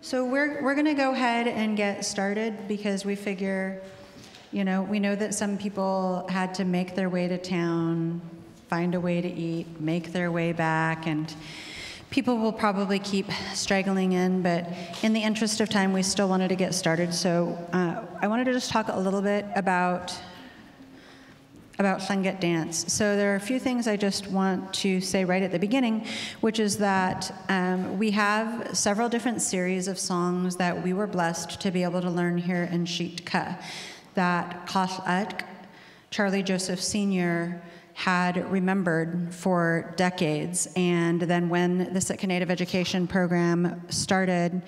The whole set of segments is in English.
So we're going to go ahead and get started because we figure, we know that some people had to make their way to town, find a way to eat, make their way back, and people will probably keep straggling in, but in the interest of time, we still wanted to get started. So I wanted to just talk a little bit about Tlingit dance. So there are a few things I just want to say right at the beginning, which is that we have several different series of songs that we were blessed to be able to learn here in Sitka that Yeidikook'áa Charlie Joseph Sr. had remembered for decades. And then when the Sitka Native Education Program started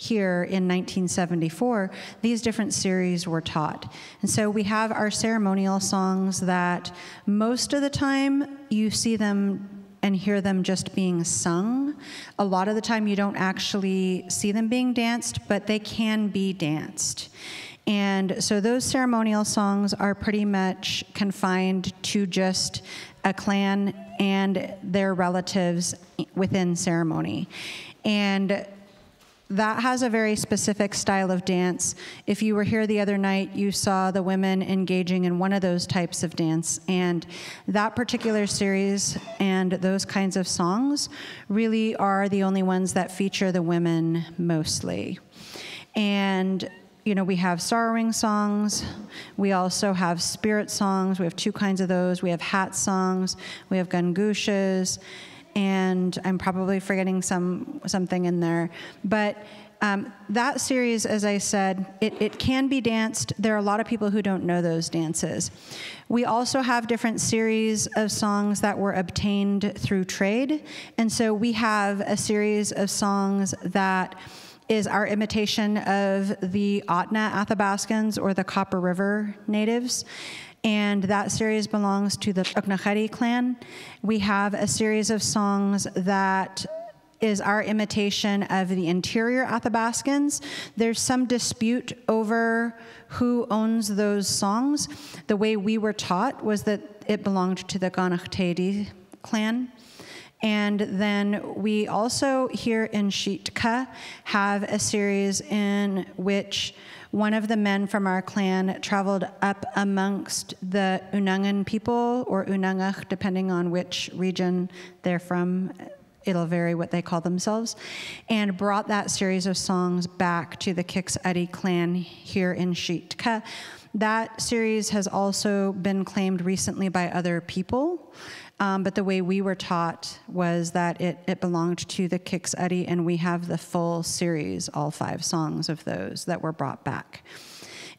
here in 1974, these different series were taught. And so we have our ceremonial songs that most of the time you see them and hear them just being sung. A lot of the time you don't actually see them being danced, but they can be danced. And so those ceremonial songs are pretty much confined to just a clan and their relatives within ceremony. And that has a very specific style of dance. If you were here the other night, you saw the women engaging in one of those types of dance. And that particular series and those kinds of songs really are the only ones that feature the women mostly. And we have sorrowing songs. We also have spirit songs. We have two kinds of those. We have hat songs. We have gungushas. And I'm probably forgetting something in there. But that series, as I said, it can be danced. There are a lot of people who don't know those dances. We also have different series of songs that were obtained through trade. And so we have a series of songs that is our imitation of the Otna Athabascans or the Copper River natives. And that series belongs to the Tlingit clan. We have a series of songs that is our imitation of the interior Athabascans. There's some dispute over who owns those songs. The way we were taught was that it belonged to the Tlingit clan. And then we also here in Sitka have a series in which one of the men from our clan traveled up amongst the Unangan people, or Unangach, depending on which region they're from. It'll vary what they call themselves, and brought that series of songs back to the Kiksadi clan here in Sitka. That series has also been claimed recently by other people. But the way we were taught was that it belonged to the Kiksadi, and we have the full series, all 5 songs of those that were brought back.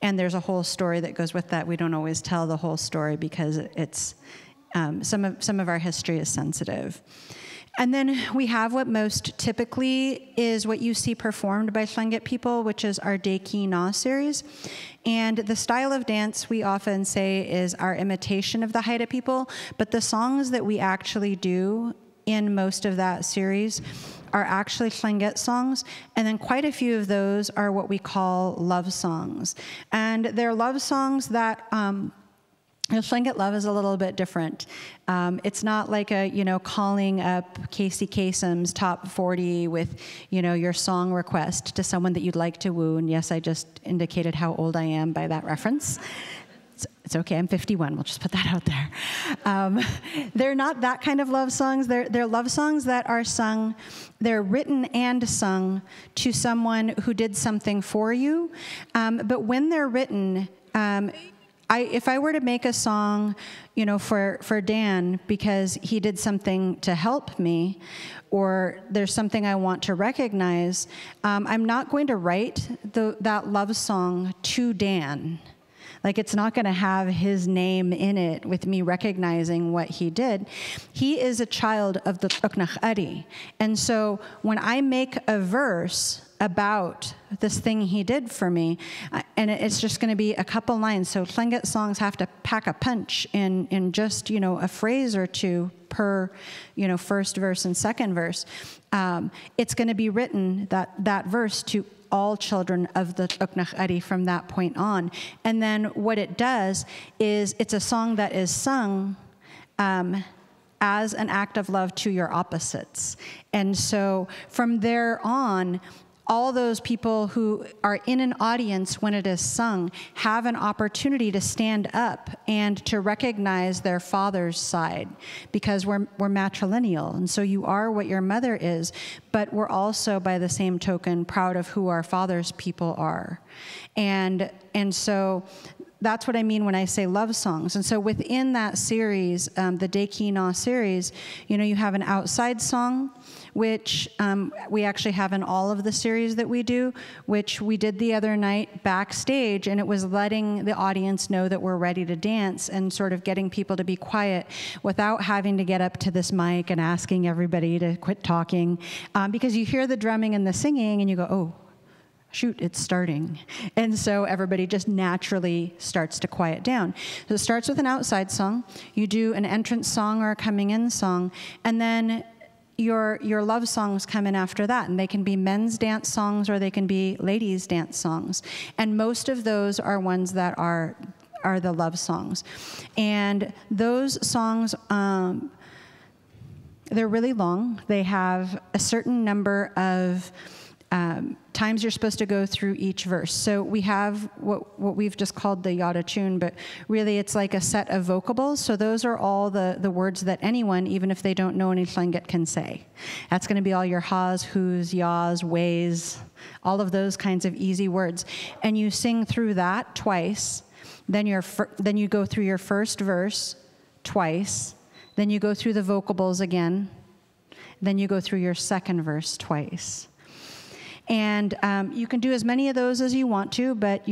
And there's a whole story that goes with that. We don't always tell the whole story because it's some of our history is sensitive. And then we have what most typically is what you see performed by Tlingit people, which is our Yeidikook'áa series. And the style of dance we often say is our imitation of the Haida people, but the songs that we actually do in most of that series are actually Tlingit songs, and then quite a few of those are what we call love songs. And they're love songs that Tlingit love is a little bit different. It's not like calling up Casey Kasem's top 40 with, your song request to someone that you'd like to woo. And yes, I just indicated how old I am by that reference. It's okay, I'm 51, we'll just put that out there. They're not that kind of love songs. They're love songs that are sung, they're written and sung to someone who did something for you. But when they're written, if I were to make a song, for Dan because he did something to help me, or there's something I want to recognize, I'm not going to write that love song to Dan. Like, it's not going to have his name in it with me recognizing what he did. He is a child of the Tlingit. And so when I make a verse about this thing he did for me, and it's just going to be a couple lines. So Tlingit songs have to pack a punch in just, a phrase or two per, first verse and second verse. It's going to be written, that verse, to all children of the Tlingit from that point on. And then what it does is it's a song that is sung as an act of love to your opposites. And so from there on, all those people who are in an audience when it is sung have an opportunity to stand up and to recognize their father's side, because we're matrilineal, and so you are what your mother is, but we're also, by the same token, proud of who our father's people are. And so that's what I mean when I say love songs. And so within that series, the Yeidikook'áa series, you have an outside song, which we actually have in all of the series that we do, which we did the other night backstage, and it was letting the audience know that we're ready to dance and sort of getting people to be quiet without having to get up to this mic and asking everybody to quit talking, because you hear the drumming and the singing and you go, oh, shoot, it's starting. And so everybody just naturally starts to quiet down. So it starts with an outside song. You do an entrance song or a coming in song, and then your love songs come in after that, and they can be men's dance songs or they can be ladies' dance songs. And most of those are ones that are the love songs. And those songs, they're really long. They have a certain number of times you're supposed to go through each verse. So we have what we've just called the yada tune, but really it's like a set of vocables. So those are all the words that anyone, even if they don't know any Tlingit, can say. That's going to be all your ha's, who's, ya's, ways, all of those kinds of easy words. And you sing through that twice. Then you go through your first verse twice. Then you go through the vocables again. Then you go through your second verse twice. And you can do as many of those as you want to, but,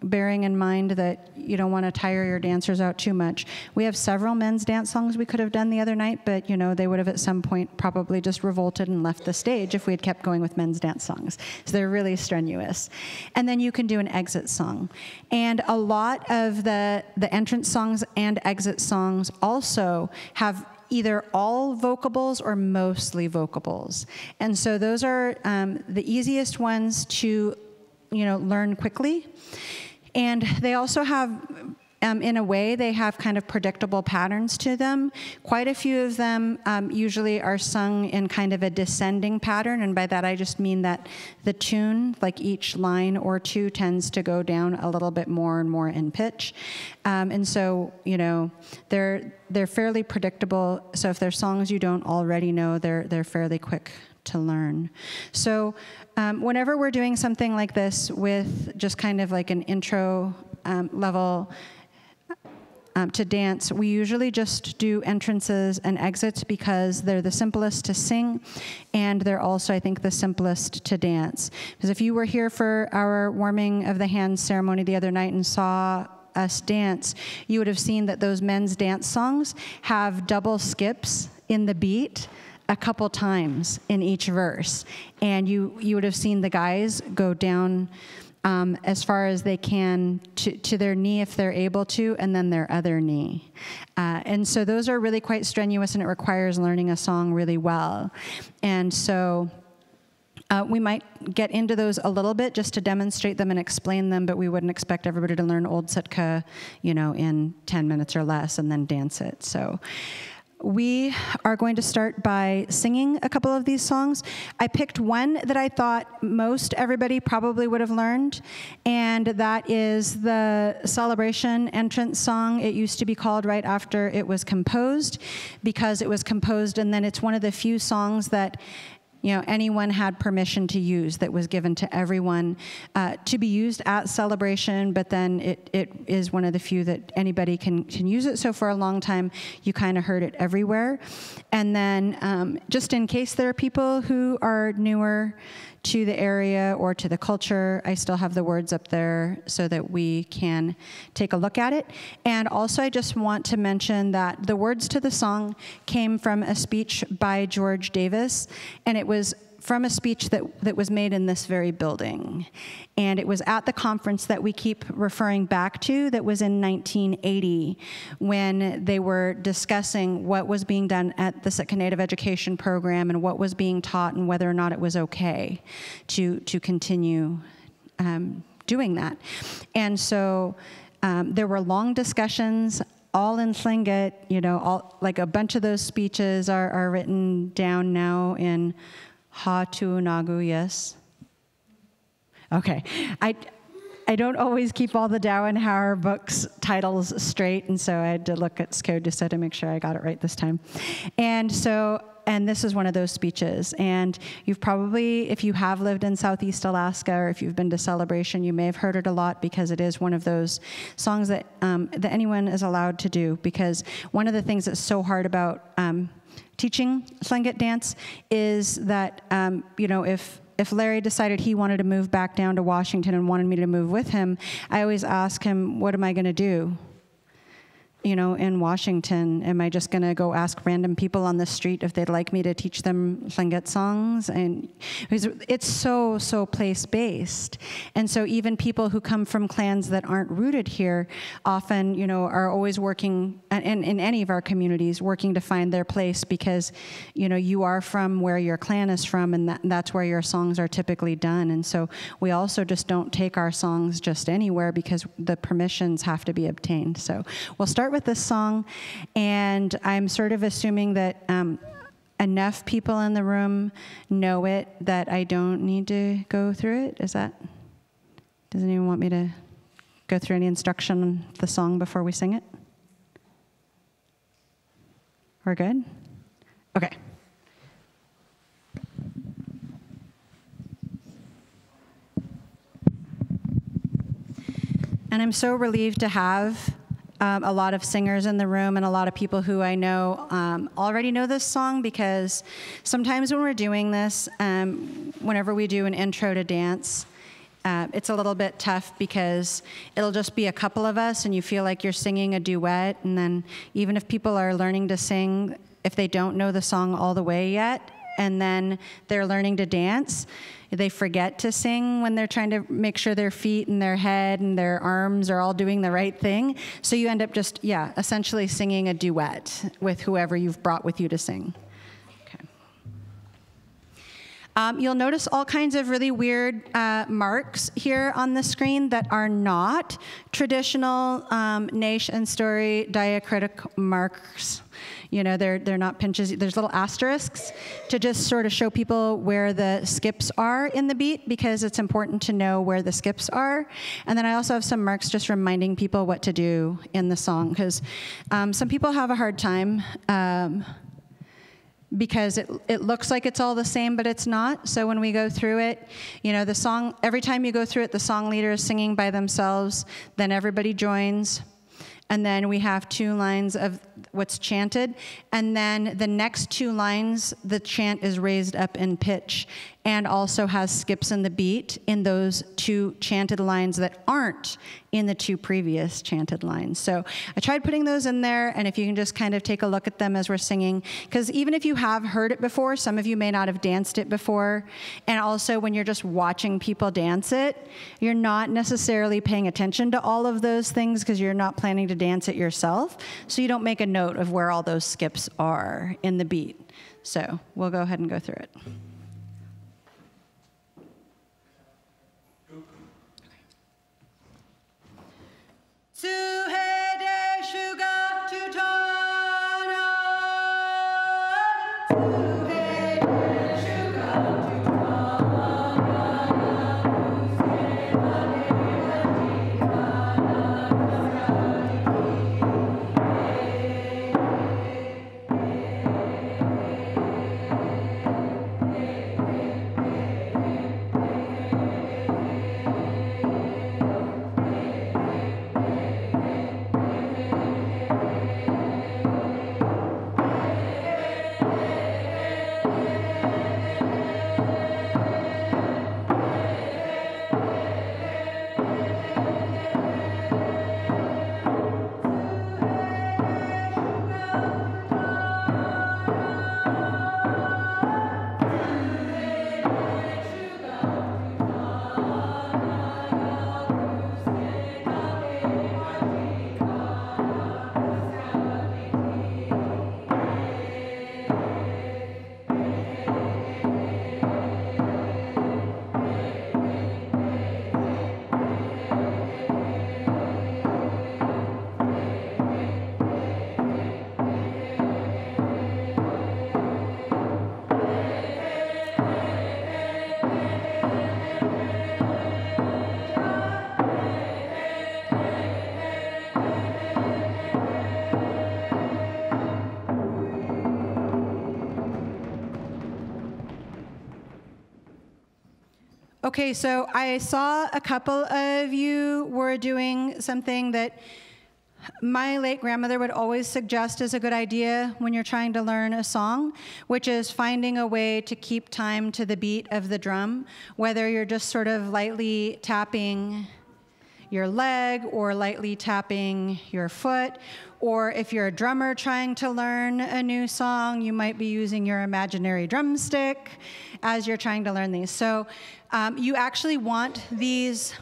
bearing in mind that you don't want to tire your dancers out too much. We have several men's dance songs we could have done the other night, but, they would have at some point probably just revolted and left the stage if we had kept going with men's dance songs. So they're really strenuous. And then you can do an exit song. And a lot of the entrance songs and exit songs also have either all vocables or mostly vocables. And so those are the easiest ones to, learn quickly. And they also have, in a way, they have kind of predictable patterns to them. Quite a few of them usually are sung in kind of a descending pattern, and by that I just mean that the tune, like each line or two, tends to go down a little bit more and more in pitch. And so, they're fairly predictable. So if they're songs you don't already know, they're fairly quick to learn. So whenever we're doing something like this with just kind of like an intro level to dance, we usually just do entrances and exits because they're the simplest to sing, and they're also, I think, the simplest to dance. Because if you were here for our warming of the hands ceremony the other night and saw us dance, you would have seen that those men's dance songs have double skips in the beat a couple times in each verse. And you would have seen the guys go down as far as they can to their knee if they're able to, and then their other knee. And so those are really quite strenuous, and it requires learning a song really well. And so we might get into those a little bit just to demonstrate them and explain them, but we wouldn't expect everybody to learn Old Sitka, in 10 minutes or less and then dance it. So we are going to start by singing a couple of these songs. I picked one that I thought most everybody probably would have learned, and that is the celebration entrance song. It used to be called right after it was composed, because it was composed, and then it's one of the few songs that anyone had permission to use, that was given to everyone to be used at celebration, but then it is one of the few that anybody can use it. So for a long time, you kind of heard it everywhere. And then just in case there are people who are newer to the area or to the culture, I still have the words up there so that we can take a look at it. And also, I just want to mention that the words to the song came from a speech by George Davis, and it was from a speech that was made in this very building. And it was at the conference that we keep referring back to, that was in 1980, when they were discussing what was being done at the Sitka Native Education Program and what was being taught and whether or not it was okay to continue doing that. And so there were long discussions, all in Tlingit, like a bunch of those speeches are written down now in Ha Tu Nagu, yes. Okay. I don't always keep all the Dauenhauer books titles straight, and so I had to look at SCO just to make sure I got it right this time. And this is one of those speeches. And you've probably, if you have lived in Southeast Alaska or if you've been to Celebration, you may have heard it a lot because it is one of those songs that anyone is allowed to do. Because one of the things that's so hard about teaching Tlingit dance is that, if Larry decided he wanted to move back down to Washington and wanted me to move with him, I always ask him, what am I going to do? In Washington, am I just going to go ask random people on the street if they'd like me to teach them Tlingit songs? And it's so place-based. And so even people who come from clans that aren't rooted here often, are always working, in any of our communities, working to find their place because, you are from where your clan is from, and that's where your songs are typically done. And so we also just don't take our songs just anywhere because the permissions have to be obtained. So we'll start with this song, and I'm sort of assuming that enough people in the room know it that I don't need to go through it. Does anyone want me to go through any instruction on the song before we sing it? We're good? Okay. And I'm so relieved to have a lot of singers in the room and a lot of people who I know already know this song, because sometimes when we're doing this, whenever we do an intro to dance, it's a little bit tough because it'll just be a couple of us and you feel like you're singing a duet, and then even if people are learning to sing, if they don't know the song all the way yet, and then they're learning to dance, they forget to sing when they're trying to make sure their feet and their head and their arms are all doing the right thing. So you end up just, essentially singing a duet with whoever you've brought with you to sing. Okay. You'll notice all kinds of really weird marks here on the screen that are not traditional Naish and Story diacritic marks. They're not pinches. There's little asterisks to just sort of show people where the skips are in the beat, because it's important to know where the skips are. And then I also have some marks just reminding people what to do in the song, because some people have a hard time because it looks like it's all the same, but it's not. So when we go through it, the song, every time you go through it, the song leader is singing by themselves, then everybody joins. And then we have 2 lines of what's chanted. And then the next 2 lines, the chant is raised up in pitch and also has skips in the beat in those 2 chanted lines that aren't in the 2 previous chanted lines. So I tried putting those in there, and if you can just kind of take a look at them as we're singing, because even if you have heard it before, some of you may not have danced it before, and also when you're just watching people dance it, you're not necessarily paying attention to all of those things because you're not planning to dance it yourself, so you don't make a note of where all those skips are in the beat. So we'll go ahead and go through it. Okay, so I saw a couple of you were doing something that my late grandmother would always suggest is a good idea when you're trying to learn a song, which is finding a way to keep time to the beat of the drum, whether you're just sort of lightly tapping your leg or lightly tapping your foot, or if you're a drummer trying to learn a new song, you might be using your imaginary drumstick as you're trying to learn these. So you actually want these,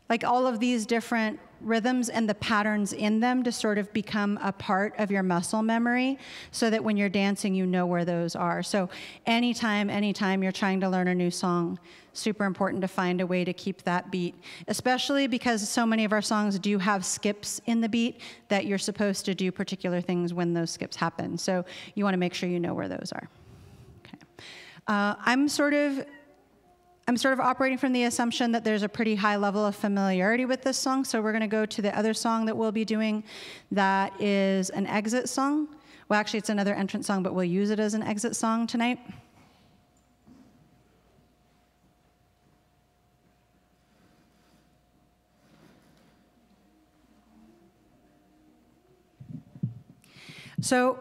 like all of these different rhythms and the patterns in them to sort of become a part of your muscle memory so that when you're dancing, you know where those are. So anytime you're trying to learn a new song, super important to find a way to keep that beat, especially because so many of our songs do have skips in the beat that you're supposed to do particular things when those skips happen. So you want to make sure you know where those are. Okay. I'm sort of operating from the assumption that there's a pretty high level of familiarity with this song, so we're going to go to the other song that we'll be doing that is an exit song. Well, actually, it's another entrance song, but we'll use it as an exit song tonight. So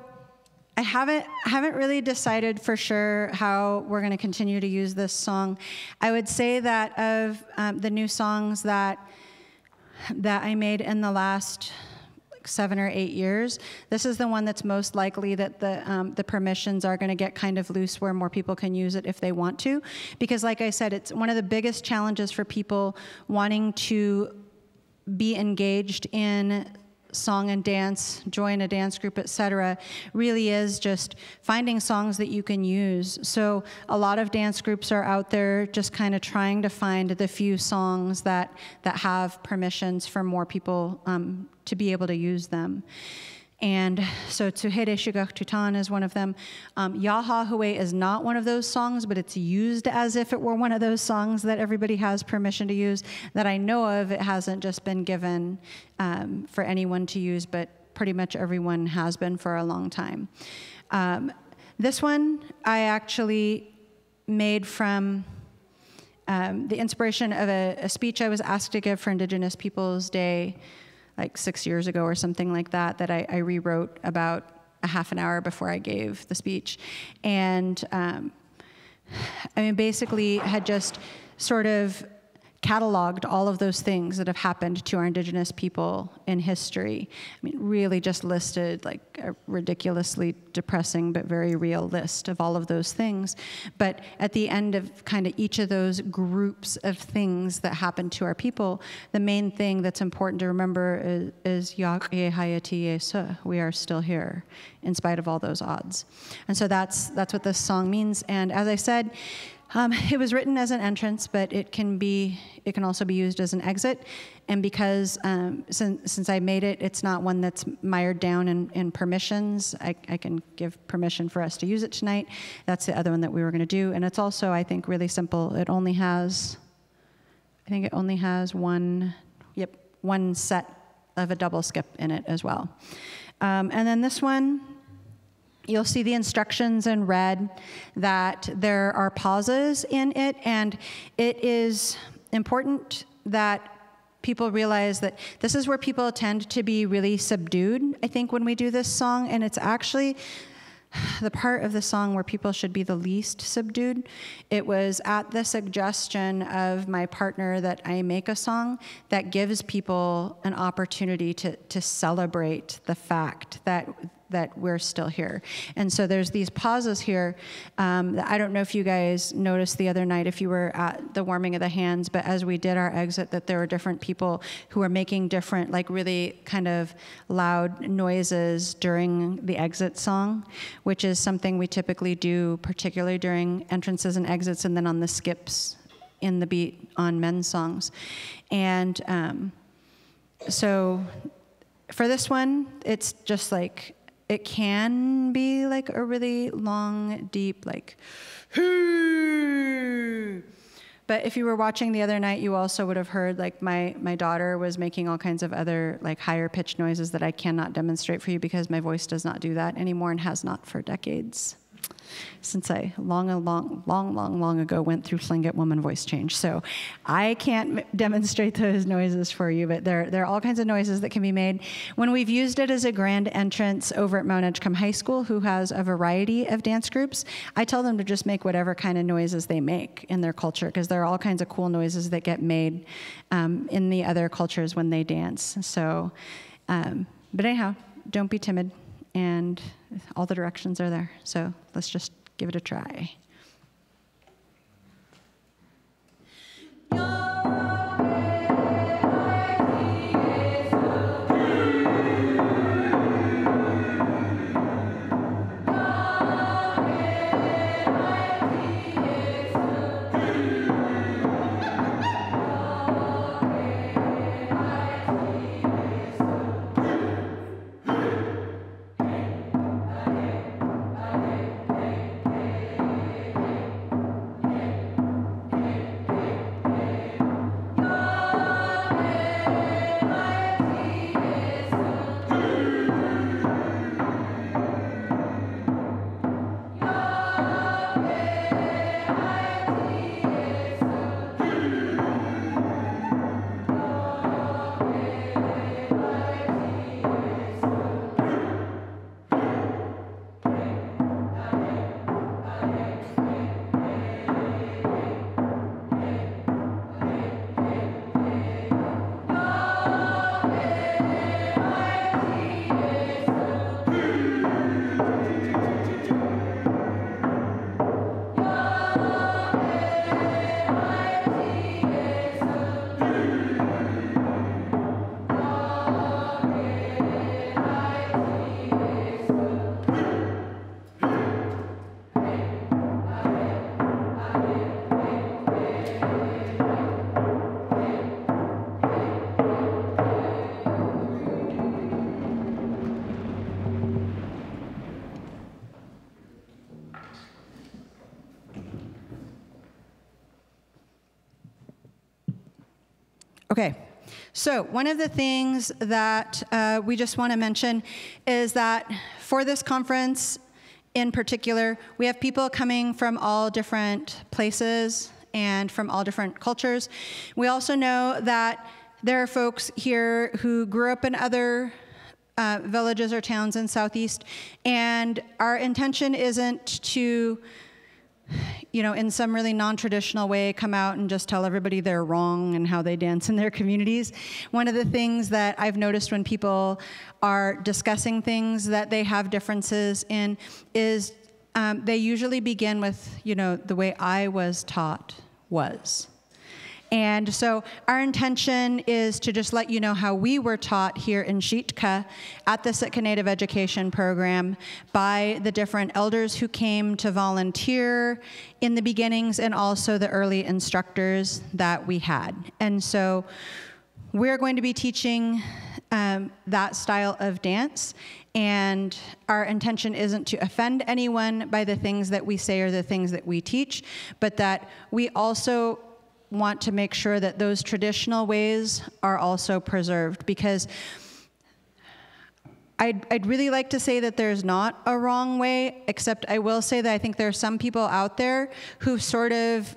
I haven't really decided for sure how we're going to continue to use this song. I would say that of the new songs that I made in the last 7 or 8 years, this is the one that's most likely that the permissions are going to get kind of loose where more people can use it if they want to. Because like I said, it's one of the biggest challenges for people wanting to be engaged in song and dance, join a dance group, etc., really is just finding songs that you can use. So a lot of dance groups are out there just kind of trying to find the few songs that have permissions for more people to be able to use them. And so Tuhede Shugaktutan is one of them. Yahahue is not one of those songs, but it's used as if it were one of those songs that everybody has permission to use. That I know of, it hasn't just been given for anyone to use, but pretty much everyone has been for a long time. This one I actually made from the inspiration of a speech I was asked to give for Indigenous Peoples Day like 6 years ago or something like that I rewrote about a half an hour before I gave the speech. And I mean, basically had just sort of cataloged all of those things that have happened to our Indigenous people in history. I mean, really just listed like a ridiculously depressing but very real list of all of those things. But at the end of kind of each of those groups of things that happened to our people, the main thing that's important to remember is we are still here in spite of all those odds. And so that's what this song means. And as I said, it was written as an entrance, but it can also be used as an exit. And because since I made it, it's not one that's mired down in permissions. I can give permission for us to use it tonight. That's the other one that we were going to do. And it's also, I think, really simple. It only has one set of a double skip in it as well. And then this one, you'll see the instructions in red that there are pauses in it, and it is important that people realize that this is where people tend to be really subdued, I think, when we do this song, and it's actually the part of the song where people should be the least subdued. It was at the suggestion of my partner that I make a song that gives people an opportunity to celebrate the fact that we're still here. And so there's these pauses here. I don't know if you guys noticed the other night if you were at the warming of the hands, but as we did our exit, that there were different people who were making different, like really kind of loud noises during the exit song, which is something we typically do, particularly during entrances and exits, and then on the skips in the beat on men's songs. And so for this one, it's just like, it can be like a really long, deep, like, but if you were watching the other night, you also would have heard like my daughter was making all kinds of other like higher pitched noises that I cannot demonstrate for you because my voice does not do that anymore and has not for decades. since I long ago went through Tlingit woman voice change. So I can't demonstrate those noises for you, but there are all kinds of noises that can be made. When we've used it as a grand entrance over at Mount Edgecombe High School, who has a variety of dance groups, I tell them to just make whatever kind of noises they make in their culture, because there are all kinds of cool noises that get made in the other cultures when they dance. So, but anyhow, don't be timid, and all the directions are there. So let's just give it a try. Okay, so one of the things that we just want to mention is that for this conference in particular, we have people coming from all different places and from all different cultures. We also know that there are folks here who grew up in other villages or towns in Southeast, and our intention isn't to, you know, in some really non-traditional way, come out and just tell everybody they're wrong and how they dance in their communities. One of the things that I've noticed when people are discussing things that they have differences in is they usually begin with, you know, the way I was taught was. And so our intention is to just let you know how we were taught here in Sitka at the Sitka Native Education Program by the different elders who came to volunteer in the beginnings and also the early instructors that we had. And so we're going to be teaching that style of dance, and our intention isn't to offend anyone by the things that we say or the things that we teach, but that we also want to make sure that those traditional ways are also preserved, because I'd really like to say that there's not a wrong way, except I will say that I think there are some people out there who've sort of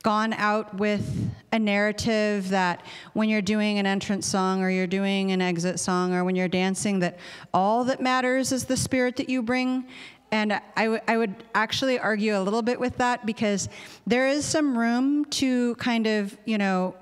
gone out with a narrative that when you're doing an entrance song or you're doing an exit song or when you're dancing, that all that matters is the spirit that you bring. And I would actually argue a little bit with that, because there is some room to kind of, you know,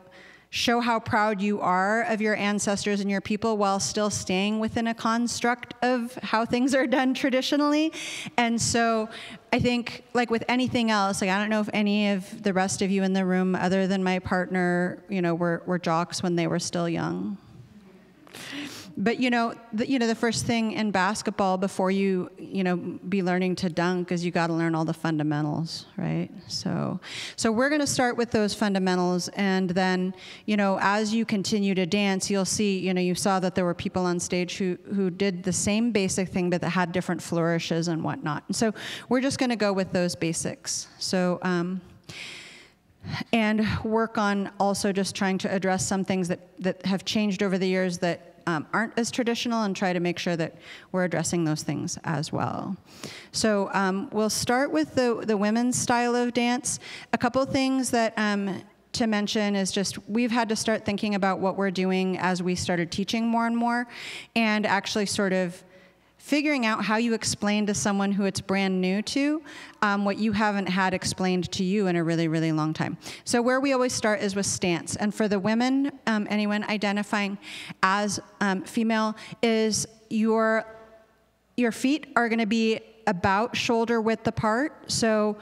show how proud you are of your ancestors and your people while still staying within a construct of how things are done traditionally. And so I think, like with anything else, like I don't know if any of the rest of you in the room, other than my partner, you know, were jocks when they were still young. But the first thing in basketball before you be learning to dunk is you got to learn all the fundamentals, right? So we're going to start with those fundamentals, and then as you continue to dance, you'll see you saw that there were people on stage who did the same basic thing but that had different flourishes and whatnot. And so we're just going to go with those basics. So. And work on also just trying to address some things that have changed over the years that aren't as traditional and try to make sure that we're addressing those things as well. So we'll start with the women's style of dance. A couple things that to mention is just we've had to start thinking about what we're doing as we started teaching more and more, and actually sort of figuring out how you explain to someone who it's brand new to what you haven't had explained to you in a really, really long time. So where we always start is with stance. And for the women, anyone identifying as female, is your feet are going to be about shoulder width apart. So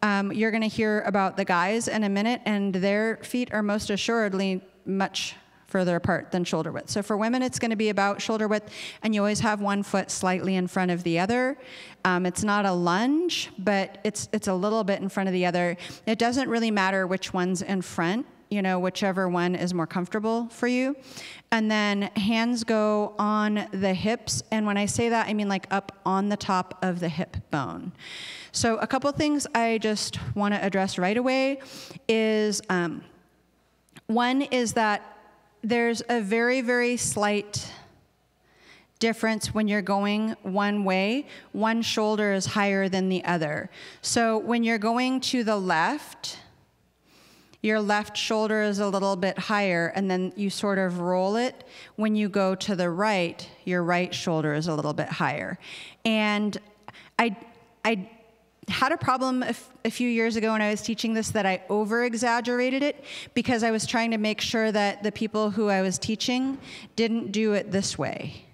you're going to hear about the guys in a minute, and their feet are most assuredly much further apart than shoulder width. So for women, it's going to be about shoulder width, and you always have one foot slightly in front of the other. It's not a lunge, but it's a little bit in front of the other. It doesn't really matter which one's in front, whichever one is more comfortable for you. And then hands go on the hips, and when I say that, I mean like up on the top of the hip bone. So a couple things I just want to address right away is, one is that there's a very, very slight difference when you're going one way. One shoulder is higher than the other. So when you're going to the left, your left shoulder is a little bit higher, and then you sort of roll it. When you go to the right, your right shoulder is a little bit higher. And I had a problem a few years ago when I was teaching this that I over-exaggerated it because I was trying to make sure that the people who I was teaching didn't do it this way.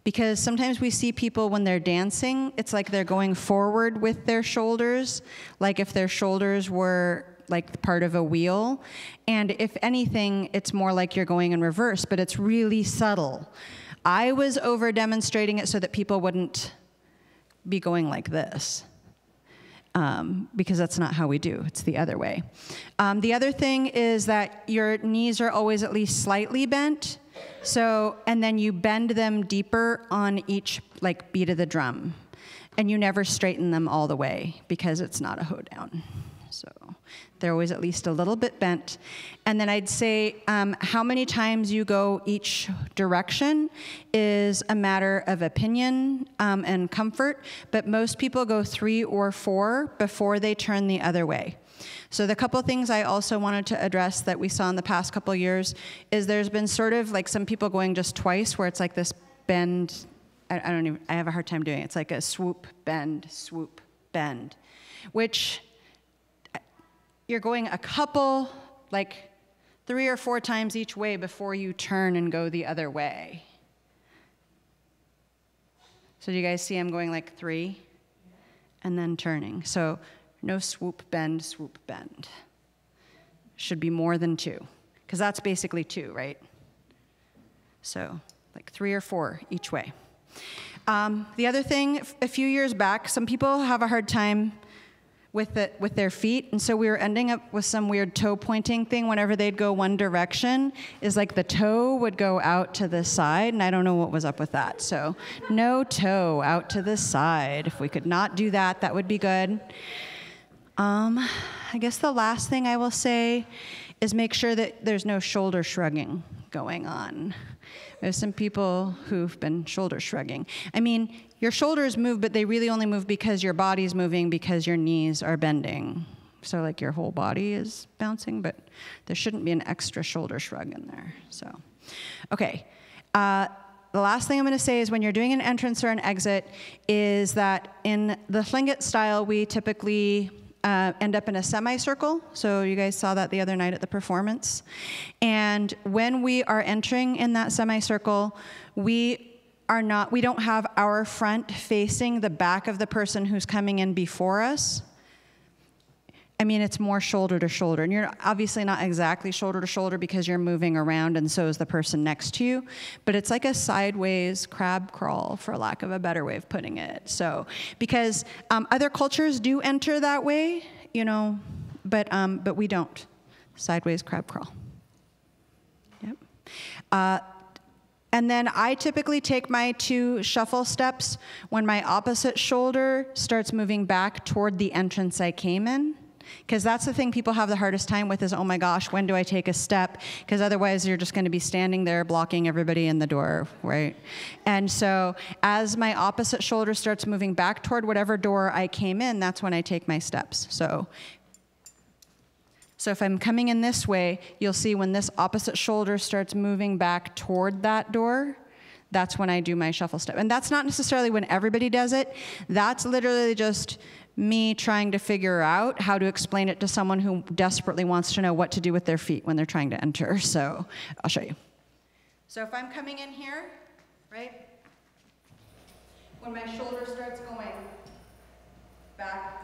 Because sometimes we see people when they're dancing, it's like they're going forward with their shoulders, like if their shoulders were like part of a wheel. And if anything, it's more like you're going in reverse, but it's really subtle. I was over-demonstrating it so that people wouldn't be going like this. Because that's not how we do. It's the other way. The other thing is that your knees are always at least slightly bent. So, and then you bend them deeper on each beat of the drum. And you never straighten them all the way because it's not a hoedown. So they're always at least a little bit bent. And then I'd say how many times you go each direction is a matter of opinion and comfort, but most people go 3 or 4 before they turn the other way. So the couple things I also wanted to address that we saw in the past couple years is there's been sort of like some people going just twice where it's like this bend. I have a hard time doing it. It's like a swoop, bend, which you're going a couple, 3 or 4 times each way before you turn and go the other way. So do you guys see I'm going 3 and then turning? So no swoop, bend, swoop, bend. Should be more than 2, because that's basically 2, right? So 3 or 4 each way. The other thing, a few years back, some people have a hard time with their feet, and so we were ending up with some weird toe pointing thing whenever they'd go one direction, is the toe would go out to the side, and I don't know what was up with that. So no toe out to the side. If we could not do that, that would be good. I guess the last thing I will say is make sure that there's no shoulder shrugging going on. There's some people who've been shoulder shrugging. I mean, your shoulders move, but they really only move because your body's moving because your knees are bending. So your whole body is bouncing, but there shouldn't be an extra shoulder shrug in there. So, okay. The last thing I'm going to say is when you're doing an entrance or an exit is that in the Tlingit style, we typically end up in a semicircle. So you guys saw that the other night at the performance. And when we are entering in that semicircle, we don't have our front facing the back of the person who's coming in before us. I mean, it's more shoulder to shoulder. And you're obviously not exactly shoulder to shoulder because you're moving around and so is the person next to you. But it's like a sideways crab crawl, for lack of a better way of putting it. So, because other cultures do enter that way, but we don't. Sideways crab crawl. Yep. And then I typically take my 2 shuffle steps when my opposite shoulder starts moving back toward the entrance I came in. Because that's the thing people have the hardest time with is, oh my gosh, when do I take a step? Because otherwise you're just going to be standing there blocking everybody in the door, right? And so as my opposite shoulder starts moving back toward whatever door I came in, that's when I take my steps. So if I'm coming in this way, you'll see when this opposite shoulder starts moving back toward that door, that's when I do my shuffle step. And that's not necessarily when everybody does it. That's literally just me trying to figure out how to explain it to someone who desperately wants to know what to do with their feet when they're trying to enter. So I'll show you. So if I'm coming in here, right, when my shoulder starts going back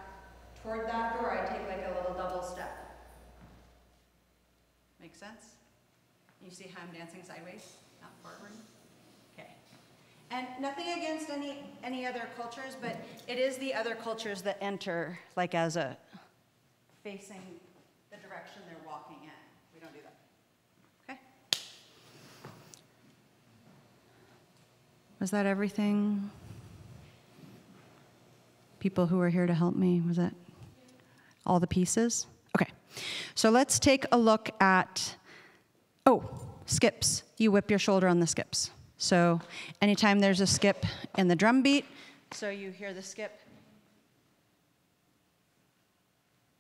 toward that door, I take like a little double step. Make sense? You see how I'm dancing sideways, not forward? Okay. And nothing against any other cultures, but it is the other cultures that enter like as a facing the direction they're walking in. We don't do that. Okay? Was that everything? People who are here to help me, was that all the pieces? Okay. So let's take a look at, skips. You whip your shoulder on the skips. So anytime there's a skip in the drum beat, so you hear the skip,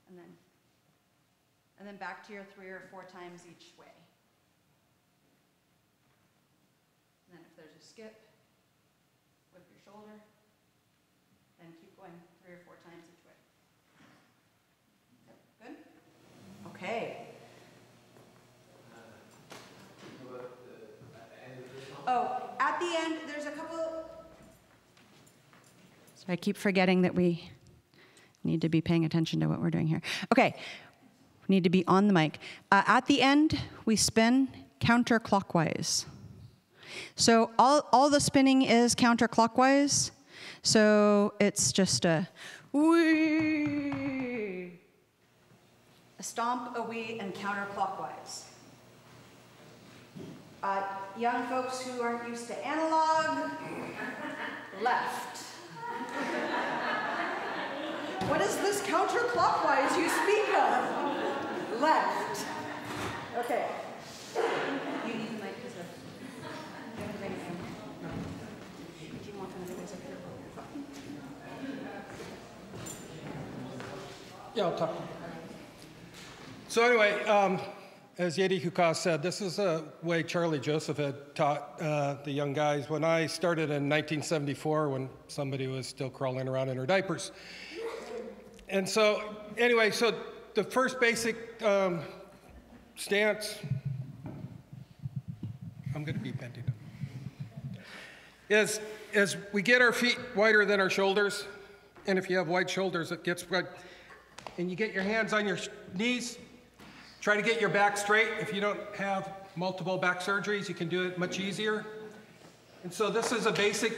and then back to your 3 or 4 times each way. And then if there's a skip, whip your shoulder, and keep going 3 or 4 times each way. Good? Okay. Oh, at the end, there's a couple. So I keep forgetting that we need to be paying attention to what we're doing here. Okay, we need to be on the mic. At the end, we spin counterclockwise. So all the spinning is counterclockwise. So it's just a wee, a stomp, a wee, and counterclockwise. Young folks who aren't used to analog, left. What is this counterclockwise you speak of? Left. Okay. You need the mic because do you want one of the guys up here? Yeah, I'll talk. So anyway, as Yeidikook'áa said, this is a way Charlie Joseph had taught the young guys when I started in 1974 when somebody was still crawling around in her diapers. And so, anyway, so the first basic stance, I'm going to be bending them, is we get our feet wider than our shoulders. And if you have wide shoulders, it gets wide. And you get your hands on your knees. Try to get your back straight. If you don't have multiple back surgeries, you can do it much easier. And so this is a basic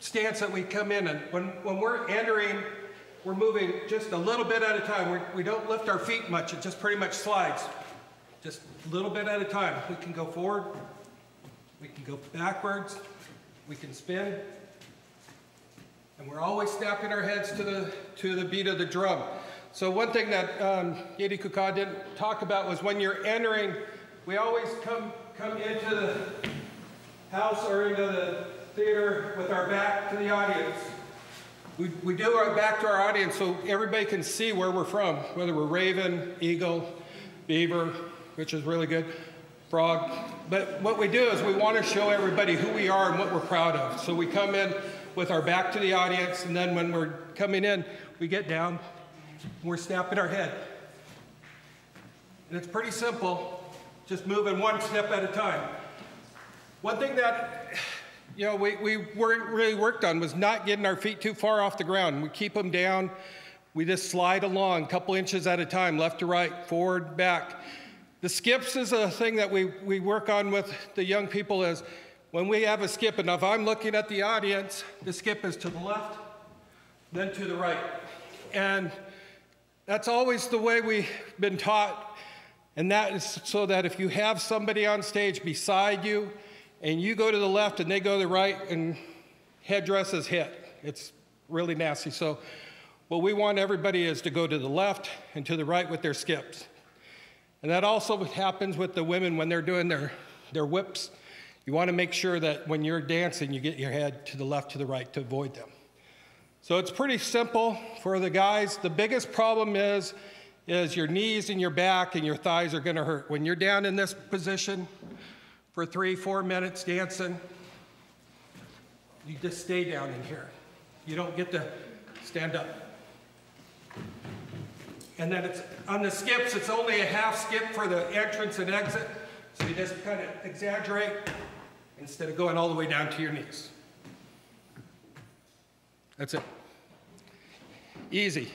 stance that we come in. And when we're entering, we're moving just a little bit at a time. We don't lift our feet much. It just pretty much slides. Just a little bit at a time. We can go forward. We can go backwards. We can spin. And we're always snapping our heads to the beat of the drum. So one thing that Yeidikook'áa didn't talk about was when you're entering, we always come into the house or into the theater with our back to the audience. We do our back to our audience so everybody can see where we're from, whether we're raven, eagle, beaver, which is really good, frog. But what we do is we want to show everybody who we are and what we're proud of. So we come in with our back to the audience, and then when we're coming in, we get down. We're snapping our head. And it's pretty simple, just moving one step at a time. One thing that we really worked on was not getting our feet too far off the ground. We keep them down. We just slide along a couple inches at a time, left to right, forward, back. The skips is a thing that we work on with the young people is when we have a skip, and if I'm looking at the audience, the skip is to the left, then to the right. And that's always the way we've been taught, and that is so that if you have somebody on stage beside you, and you go to the left and they go to the right, and headdress is hit. It's really nasty. So what we want everybody is to go to the left and to the right with their skips. And that also happens with the women when they're doing their whips. You want to make sure that when you're dancing, you get your head to the left, to the right to avoid them. So it's pretty simple for the guys. The biggest problem is your knees and your back and your thighs are going to hurt. When you're down in this position for 3-4 minutes dancing, you just stay down in here. You don't get to stand up. And then it's on the skips, it's only a half skip for the entrance and exit. So you just kind of exaggerate instead of going all the way down to your knees. That's it. Easy.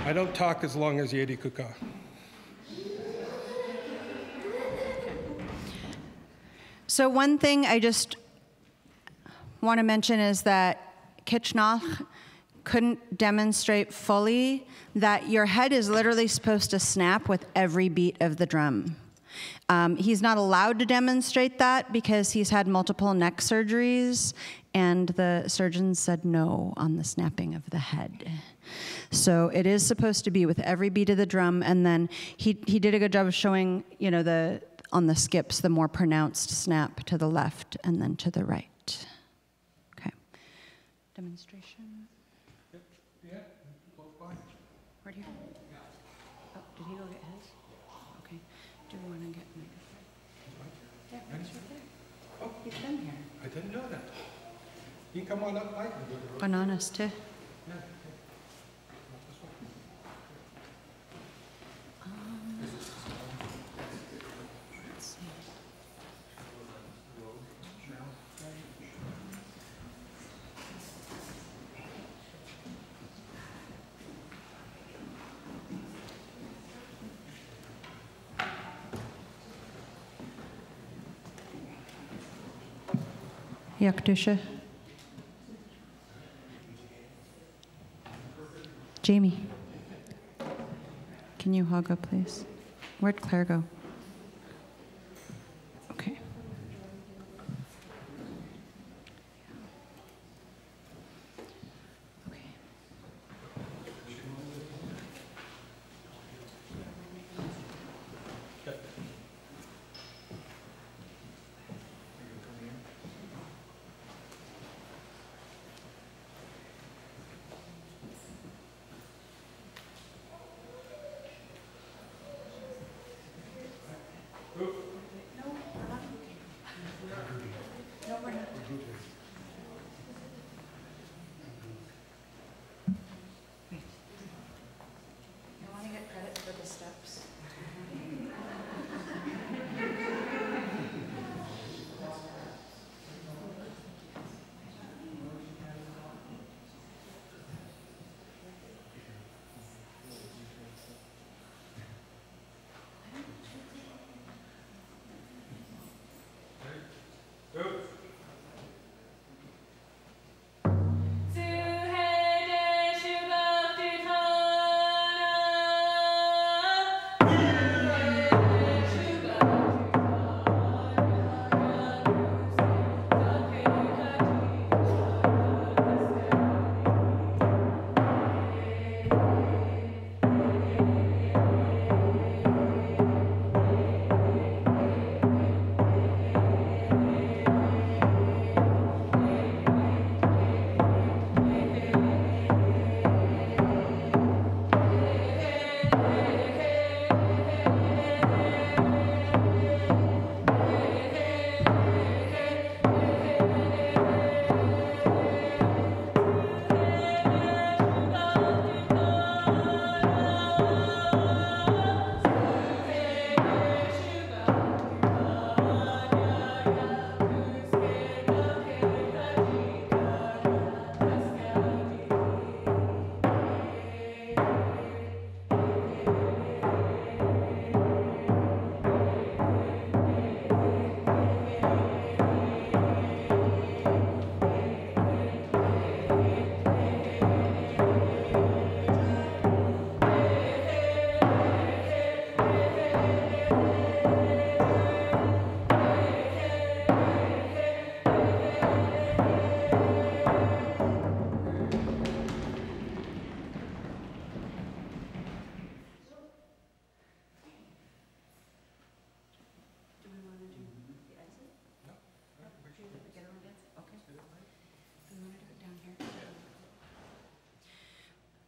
I don't talk as long as Yeidikook'áa. So one thing I just want to mention is that Kichnaalx couldn't demonstrate fully that your head is literally supposed to snap with every beat of the drum. He's not allowed to demonstrate that because he's had multiple neck surgeries, and the surgeons said no on the snapping of the head. So it is supposed to be with every beat of the drum, and then he did a good job of showing, you know, on the skips, the more pronounced snap to the left and then to the right. Okay. Demonstration. Yeah, close by. Where'd he go? Oh, did he go get his? Okay. Do we want to get my... Yeah, he's right there. Oh, he's been here. I didn't know that. You come on up, Mike. Bananas, too. Yeah. Let's see. Yaktusha. Jamie, can you hug up, please? Where'd Claire go? Okay. Okay.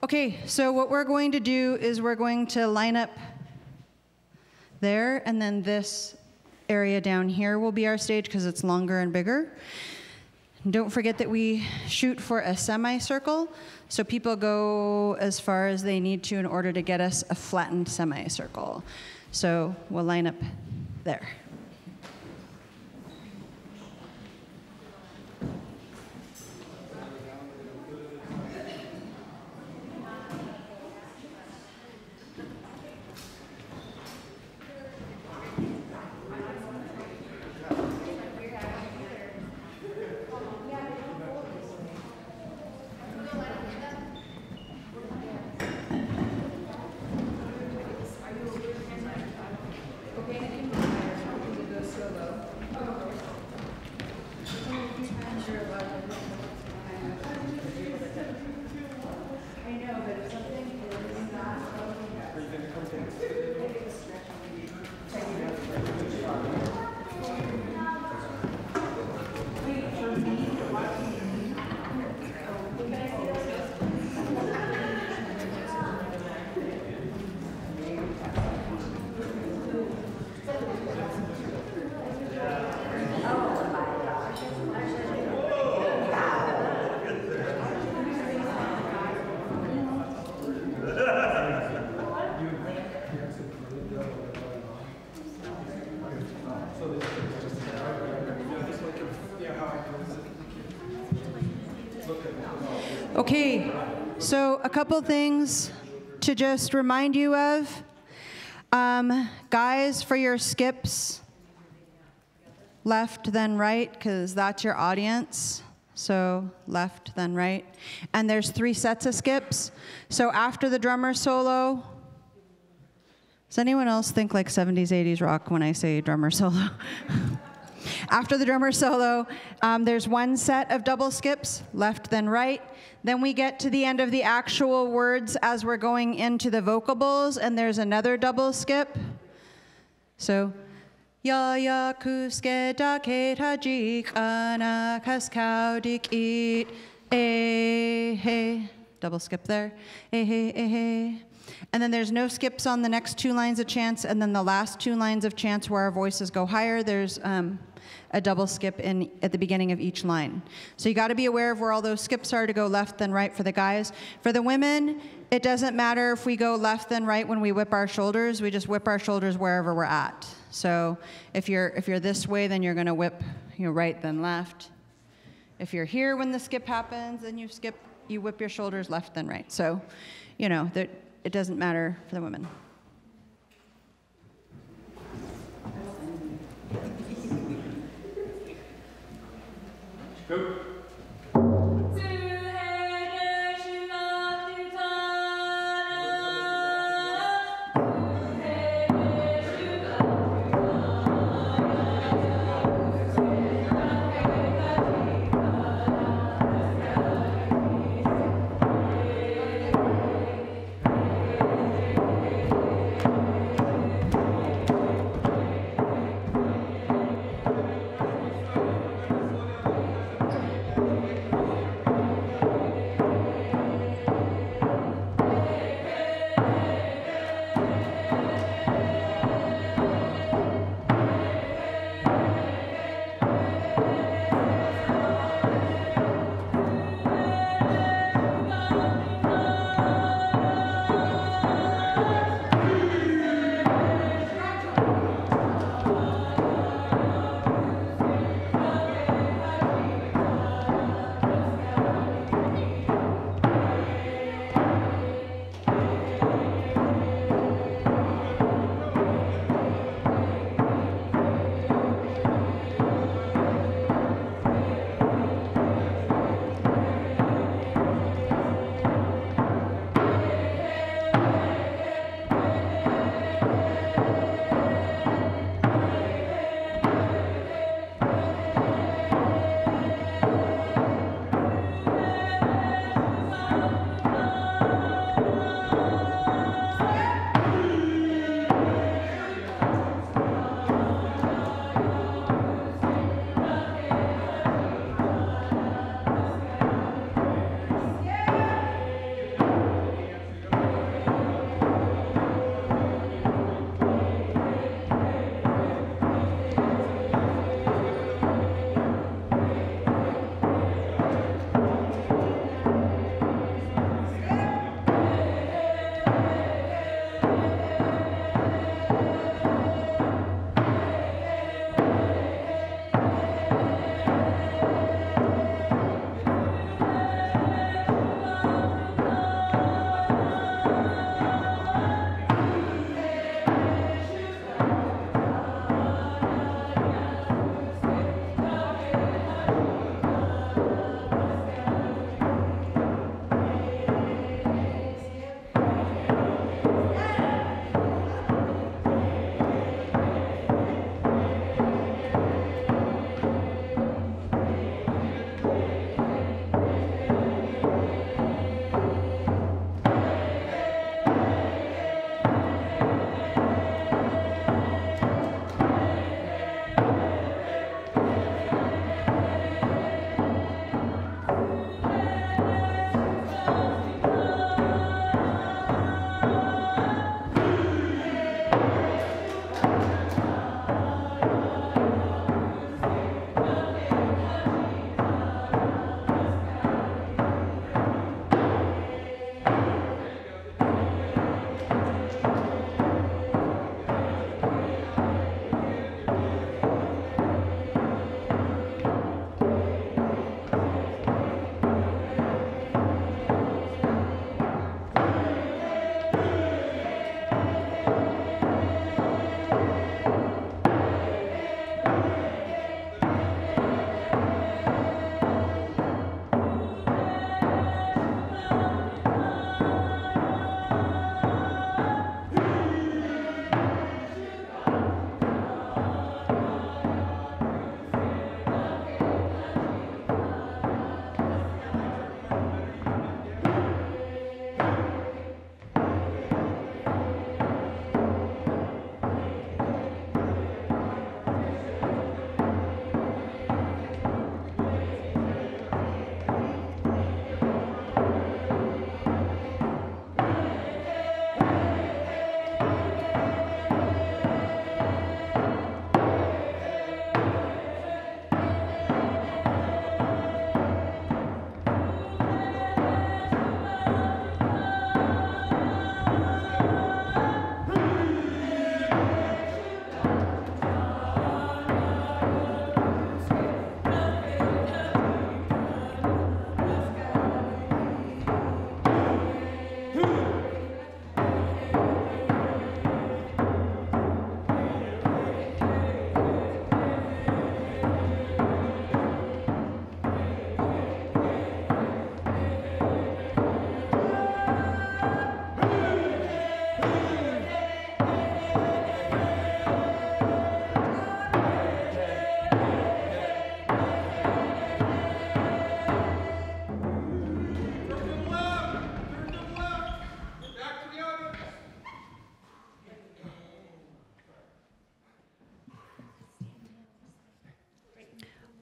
Okay, so what we're going to do is we're going to line up there, and then this area down here will be our stage because it's longer and bigger. And don't forget that we shoot for a semicircle, so people go as far as they need to in order to get us a flattened semicircle. So we'll line up there. Okay, so a couple things to just remind you of. Guys, for your skips, left then right, because that's your audience. So left then right. And there's 3 sets of skips. So after the drummer solo, does anyone else think like 70s, 80s rock when I say drummer solo? After the drummer solo, there's 1 set of double skips, left then right. Then we get to the end of the actual words as we're going into the vocables, and there's another double skip. So, Yeidikook'áa Kichnaalx, hey, double skip there, hey. And then there's no skips on the next 2 lines of chants, and then the last 2 lines of chants where our voices go higher, there's a double skip at the beginning of each line. So you got to be aware of where all those skips are to go left then right for the guys. For the women, it doesn't matter if we go left then right when we whip our shoulders. We just whip our shoulders wherever we're at. So if you're this way, then you're going to whip right then left. If you're here when the skip happens, then you whip your shoulders left then right. So, it doesn't matter for the women. Go.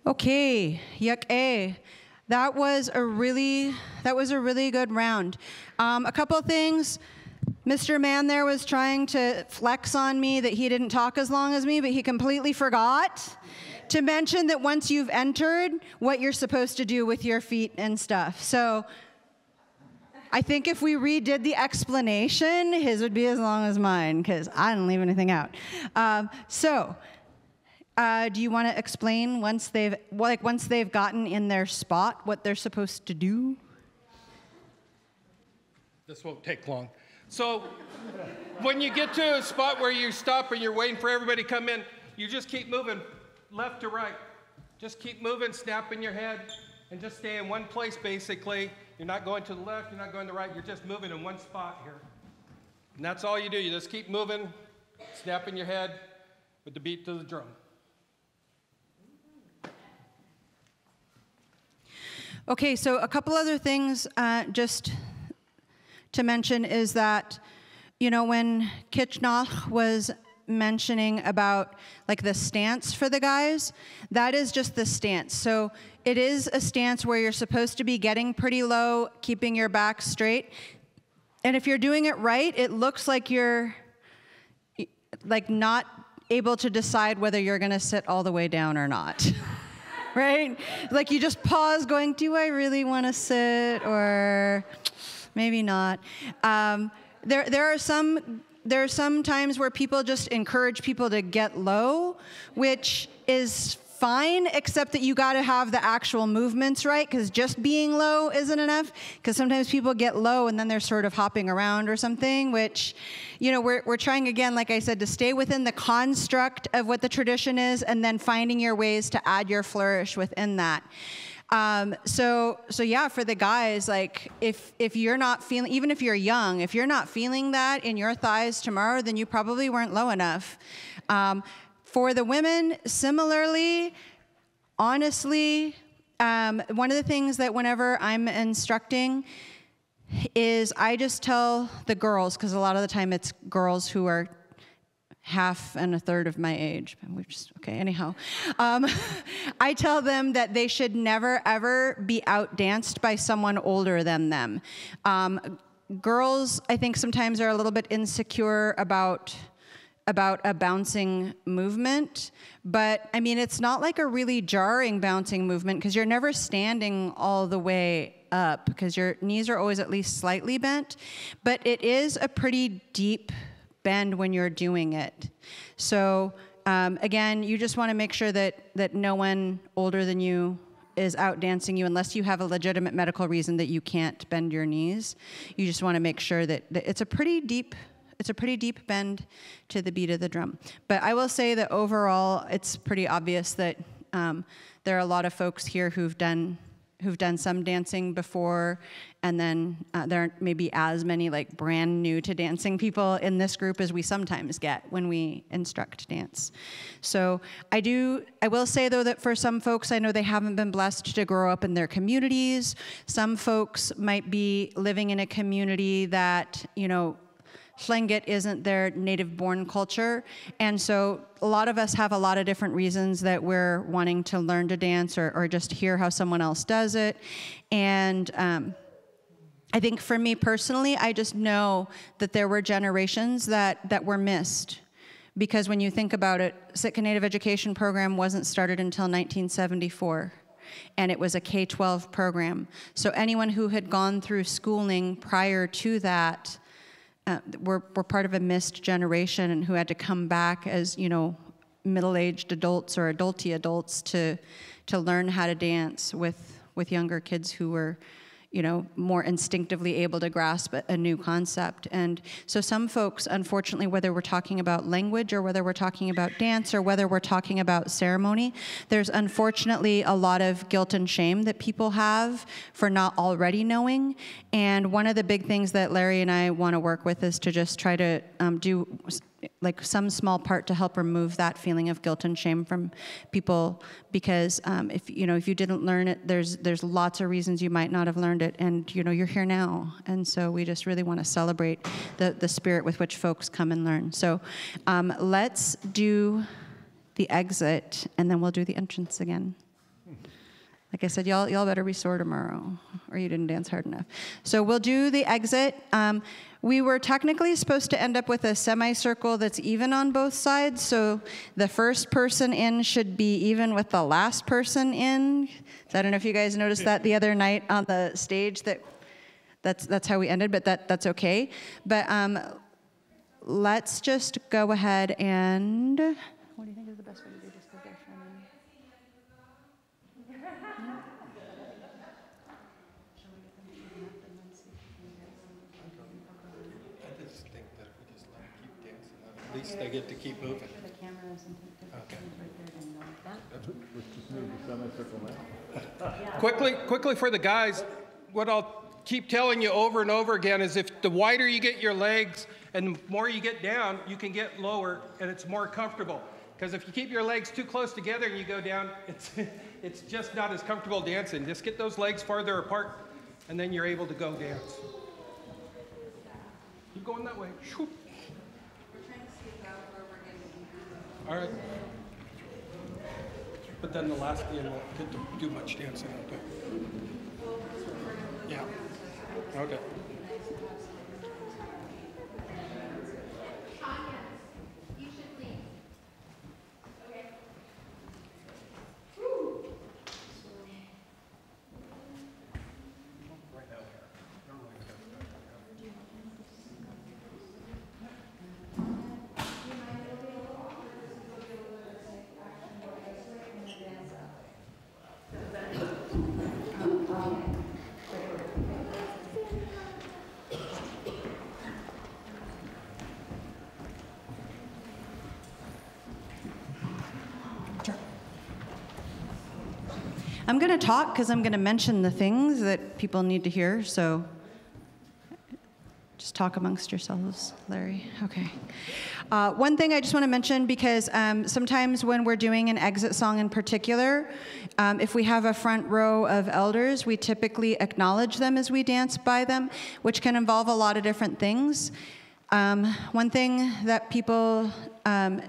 Okay, Yeidikook'áa. That was a really good round. A couple things. Mr. Man there was trying to flex on me that he didn't talk as long as me, but he completely forgot to mention that once you've entered, what you're supposed to do with your feet and stuff. So I think if we redid the explanation, his would be as long as mine, because I didn't leave anything out. Do you want to explain once they've gotten in their spot what they're supposed to do? This won't take long. So when you get to a spot where you stop and you're waiting for everybody to come in, you just keep moving left to right. Just keep moving, snapping your head, and just stay in one place, basically. You're not going to the left, you're not going to the right, you're just moving in one spot here. And that's all you do. You just keep moving, snapping your head with the beat to the drum. Okay, so a couple other things just to mention is that, you know, when Kichnaalx was mentioning about like the stance for the guys, that is just the stance. So it is a stance where you're supposed to be getting pretty low, keeping your back straight. And if you're doing it right, it looks like you're like not able to decide whether you're going to sit all the way down or not. Right? Like you just pause going, do I really want to sit or maybe not? There are some times where people just encourage people to get low, which is fine, except that you got to have the actual movements right, because just being low isn't enough, because sometimes people get low and then they're sort of hopping around or something, which, you know, we're trying again, like I said, to stay within the construct of what the tradition is and then finding your ways to add your flourish within that. So yeah, for the guys, like if you're not feeling, even if you're young, if you're not feeling that in your thighs tomorrow, then you probably weren't low enough. For the women, similarly, honestly, one of the things that whenever I'm instructing is I just tell the girls, because a lot of the time it's girls who are half and a third of my age, okay, anyhow. I tell them that they should never, ever be outdanced by someone older than them. Girls, I think, sometimes are a little bit insecure about a bouncing movement, but I mean, it's not like a really jarring bouncing movement because you're never standing all the way up because your knees are always at least slightly bent, but it is a pretty deep bend when you're doing it. So again, you just want to make sure that no one older than you is out dancing you unless you have a legitimate medical reason that you can't bend your knees. You just want to make sure that it's a pretty deep bend to the beat of the drum. But I will say that overall, it's pretty obvious that there are a lot of folks here who've done some dancing before, and then there aren't maybe as many like brand new to dancing people in this group as we sometimes get when we instruct dance. So I will say though that for some folks, I know they haven't been blessed to grow up in their communities. Some folks might be living in a community that, you know, Tlingit isn't their native-born culture, and so a lot of us have a lot of different reasons that we're wanting to learn to dance or just hear how someone else does it. And I think for me personally, I just know that there were generations that were missed. Because when you think about it, Sitka Native Education Program wasn't started until 1974. And it was a K-12 program. So anyone who had gone through schooling prior to that were part of a missed generation and who had to come back as, you know, middle-aged adults or adulty adults to learn how to dance with younger kids who were, you know, more instinctively able to grasp a new concept. And so some folks, unfortunately, whether we're talking about language or whether we're talking about dance or whether we're talking about ceremony, there's unfortunately a lot of guilt and shame that people have for not already knowing. And one of the big things that Larry and I want to work with is to just try to do like some small part to help remove that feeling of guilt and shame from people, because if you didn't learn it, there's lots of reasons you might not have learned it, and you know you're here now, and so we just really want to celebrate the spirit with which folks come and learn. So let's do the exit, and then we'll do the entrance again. Like I said, y'all better be sore tomorrow, or you didn't dance hard enough. So we'll do the exit. We were technically supposed to end up with a semicircle that's even on both sides, so the first person in should be even with the last person in. So I don't know if you guys noticed that the other night on the stage, that's how we ended, but that's okay. But let's just go ahead and, what do you think is the best way to do this? Because they're filming. I just think that if we just let them keep dancing, at least they get to keep moving. The cameras and Okay. right there. Quickly for the guys, what I'll keep telling you over and over again is if the wider you get your legs and the more you get down, you can get lower and it's more comfortable. Because if you keep your legs too close together and you go down, it's just not as comfortable dancing. Just get those legs farther apart and then you're able to go dance. Keep going that way. Shoop. All right. But then the last year won't get to do much dancing out there. Yeah. Okay. I'm going to talk because I'm going to mention the things that people need to hear, so just talk amongst yourselves, Larry. Okay. One thing I just want to mention, because sometimes when we're doing an exit song in particular, if we have a front row of elders, we typically acknowledge them as we dance by them, which can involve a lot of different things. One thing that people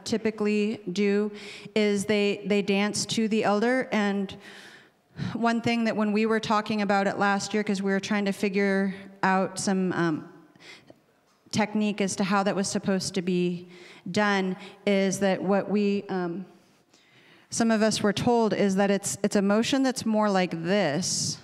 typically do is they dance to the elder, and one thing that when we were talking about it last year, because we were trying to figure out some technique as to how that was supposed to be done, is that what we, some of us were told, is that it's a motion that's more like this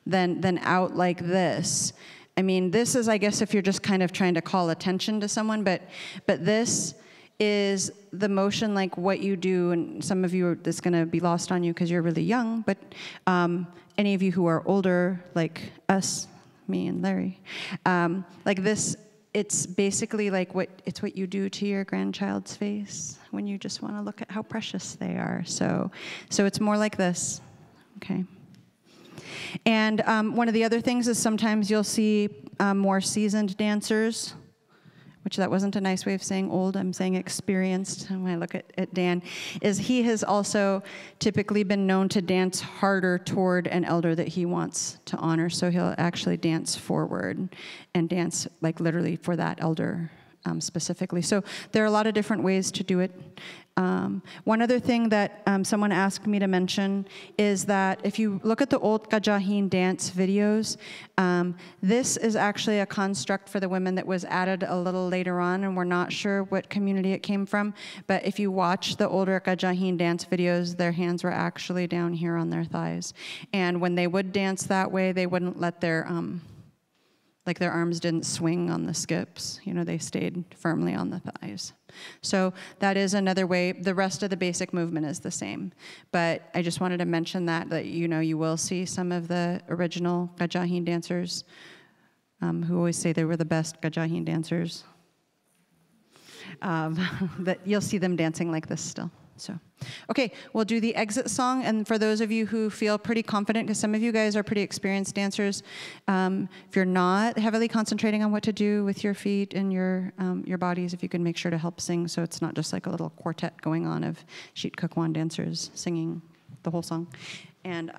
than out like this. I mean, this is, I guess, if you're just kind of trying to call attention to someone, but this is the motion like what you do, and some of you, it's going to be lost on you because you're really young, but any of you who are older, like us, me and Larry, like this, it's basically like what you do to your grandchild's face when you just want to look at how precious they are. So it's more like this, okay? And one of the other things is sometimes you'll see more seasoned dancers, which that wasn't a nice way of saying old, I'm saying experienced when I look at Dan, is he has also typically been known to dance harder toward an elder that he wants to honor. So he'll actually dance forward and dance like literally for that elder specifically. So there are a lot of different ways to do it. One other thing that someone asked me to mention is that if you look at the old Kajahin dance videos, this is actually a construct for the women that was added a little later on, and we're not sure what community it came from, but if you watch the older Kajahin dance videos, their hands were actually down here on their thighs. And when they would dance that way, they wouldn't let their arms didn't swing on the skips. You know, they stayed firmly on the thighs. So that is another way. The rest of the basic movement is the same. But I just wanted to mention that you know, you will see some of the original Kajahin dancers who always say they were the best Kajahin dancers. That you'll see them dancing like this still. So, okay, we'll do the exit song, and for those of you who feel pretty confident, because some of you guys are pretty experienced dancers, if you're not heavily concentrating on what to do with your feet and your bodies, if you can make sure to help sing, so it's not just like a little quartet going on of Yeidikook'áa dancers singing the whole song. And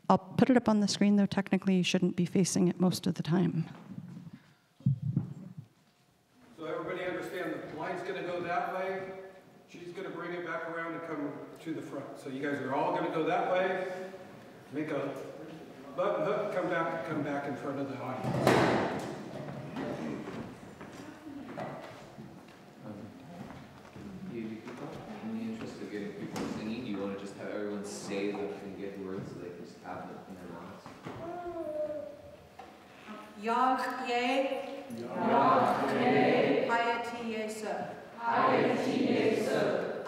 I'll put it up on the screen, though technically you shouldn't be facing it most of the time. So everybody understand the line's going to go that way. She's going to bring it back around and come to the front. So you guys are all going to go that way, Make a button hook, come back in front of the audience. In the interest of getting people singing, do you want to just have everyone say the Tlingit words so they can just have it in their mouths? Yag ye. Hayati yesa.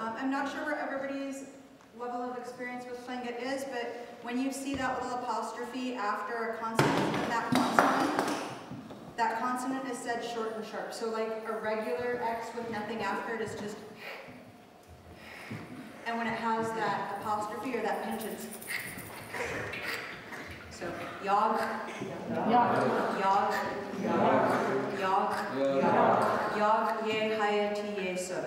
I'm not sure where everybody's level of experience with Tlingit is, but when you see that little apostrophe after a consonant, that consonant is said short and sharp. So like a regular X with nothing after it is just, and when it has that apostrophe or that pinch, it's, so yag, ye hayati yesa.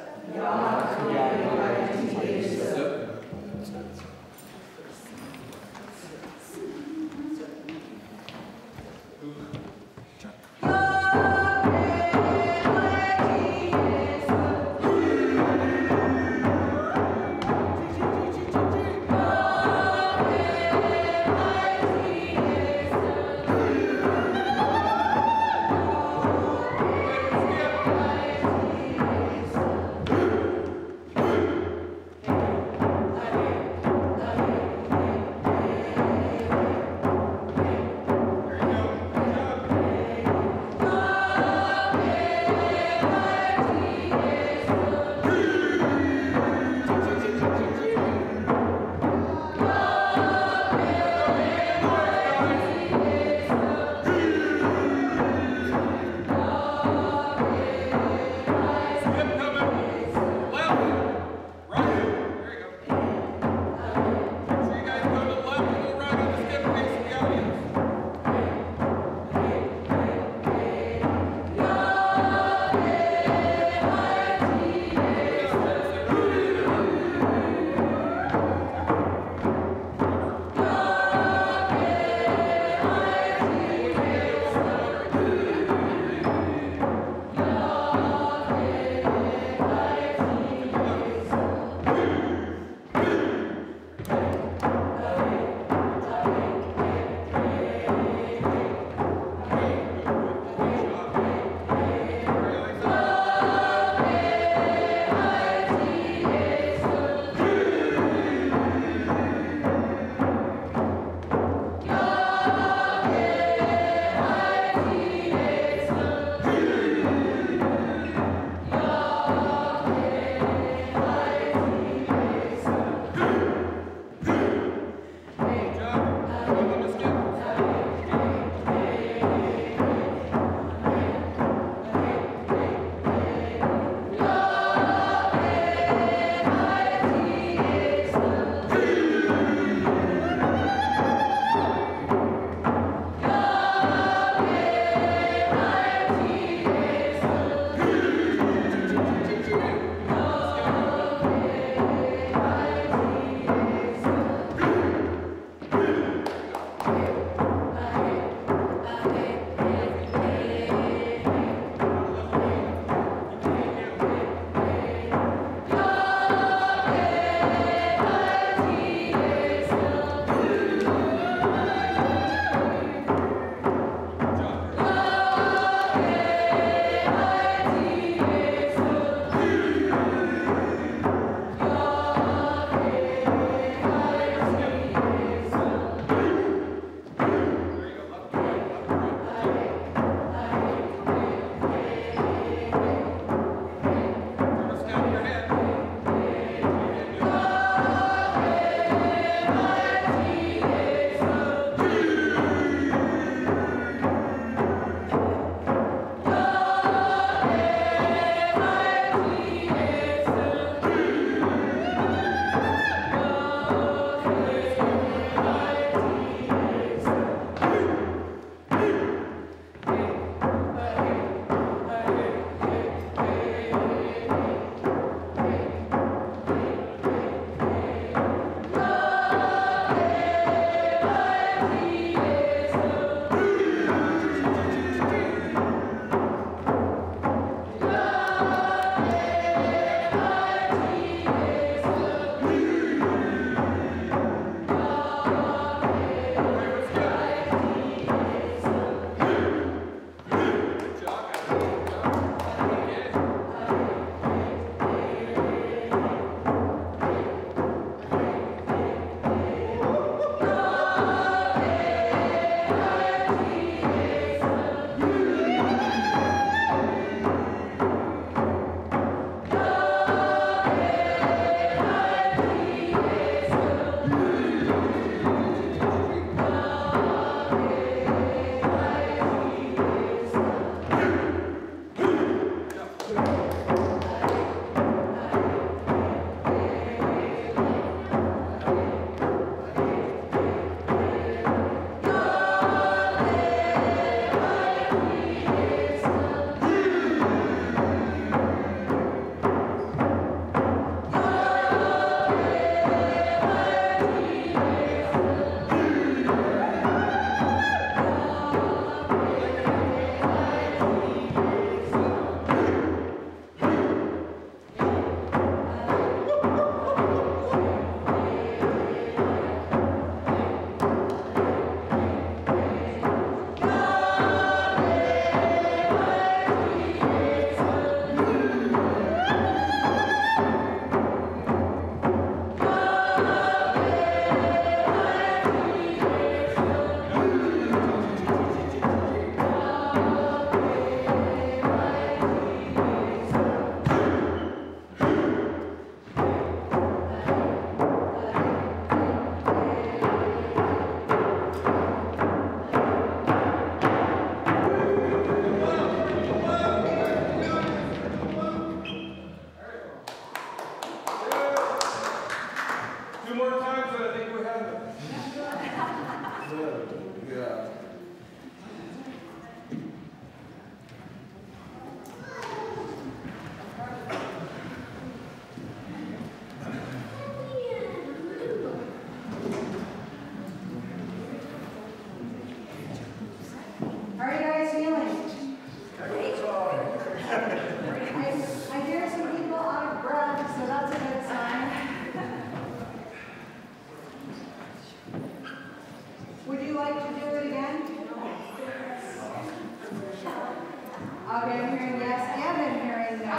Okay, I'm hearing yes, and I'm hearing no.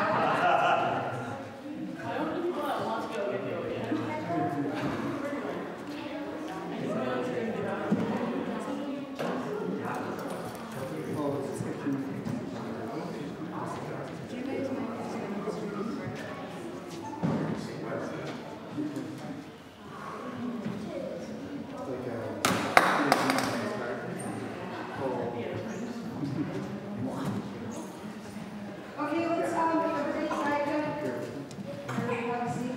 Okay, let's everybody try to everybody have a seat.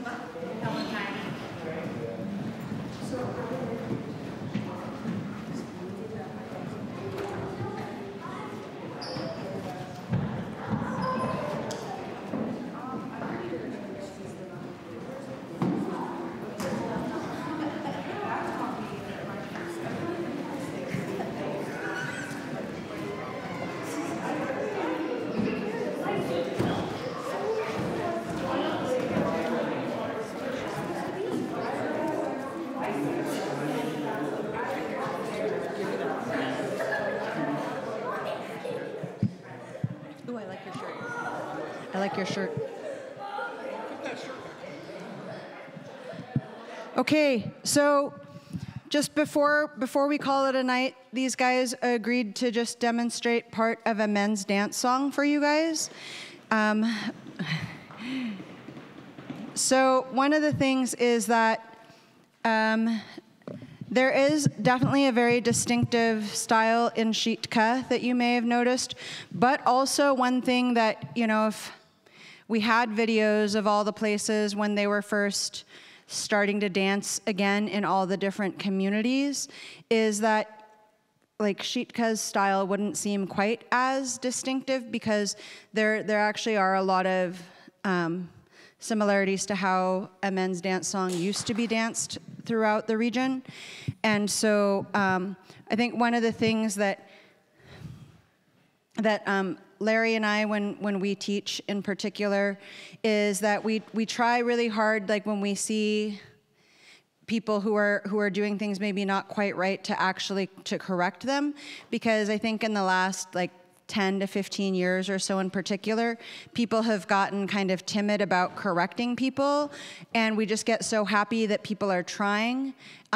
Ooh, I like your shirt. I like your shirt. Okay, so just before we call it a night, these guys agreed to just demonstrate part of a men's dance song for you guys. So one of the things is that there is definitely a very distinctive style in Sitka that you may have noticed, but also one thing that, you know, if we had videos of all the places when they were first starting to dance again in all the different communities, is that like Sitka's style wouldn't seem quite as distinctive because there actually are a lot of similarities to how a men's dance song used to be danced throughout the region. And so I think one of the things that Larry and I, when we teach in particular, is that we try really hard, like when we see people who are doing things maybe not quite right, to correct them, because I think in the last like 10 to 15 years or so in particular, people have gotten kind of timid about correcting people, and we just get so happy that people are trying,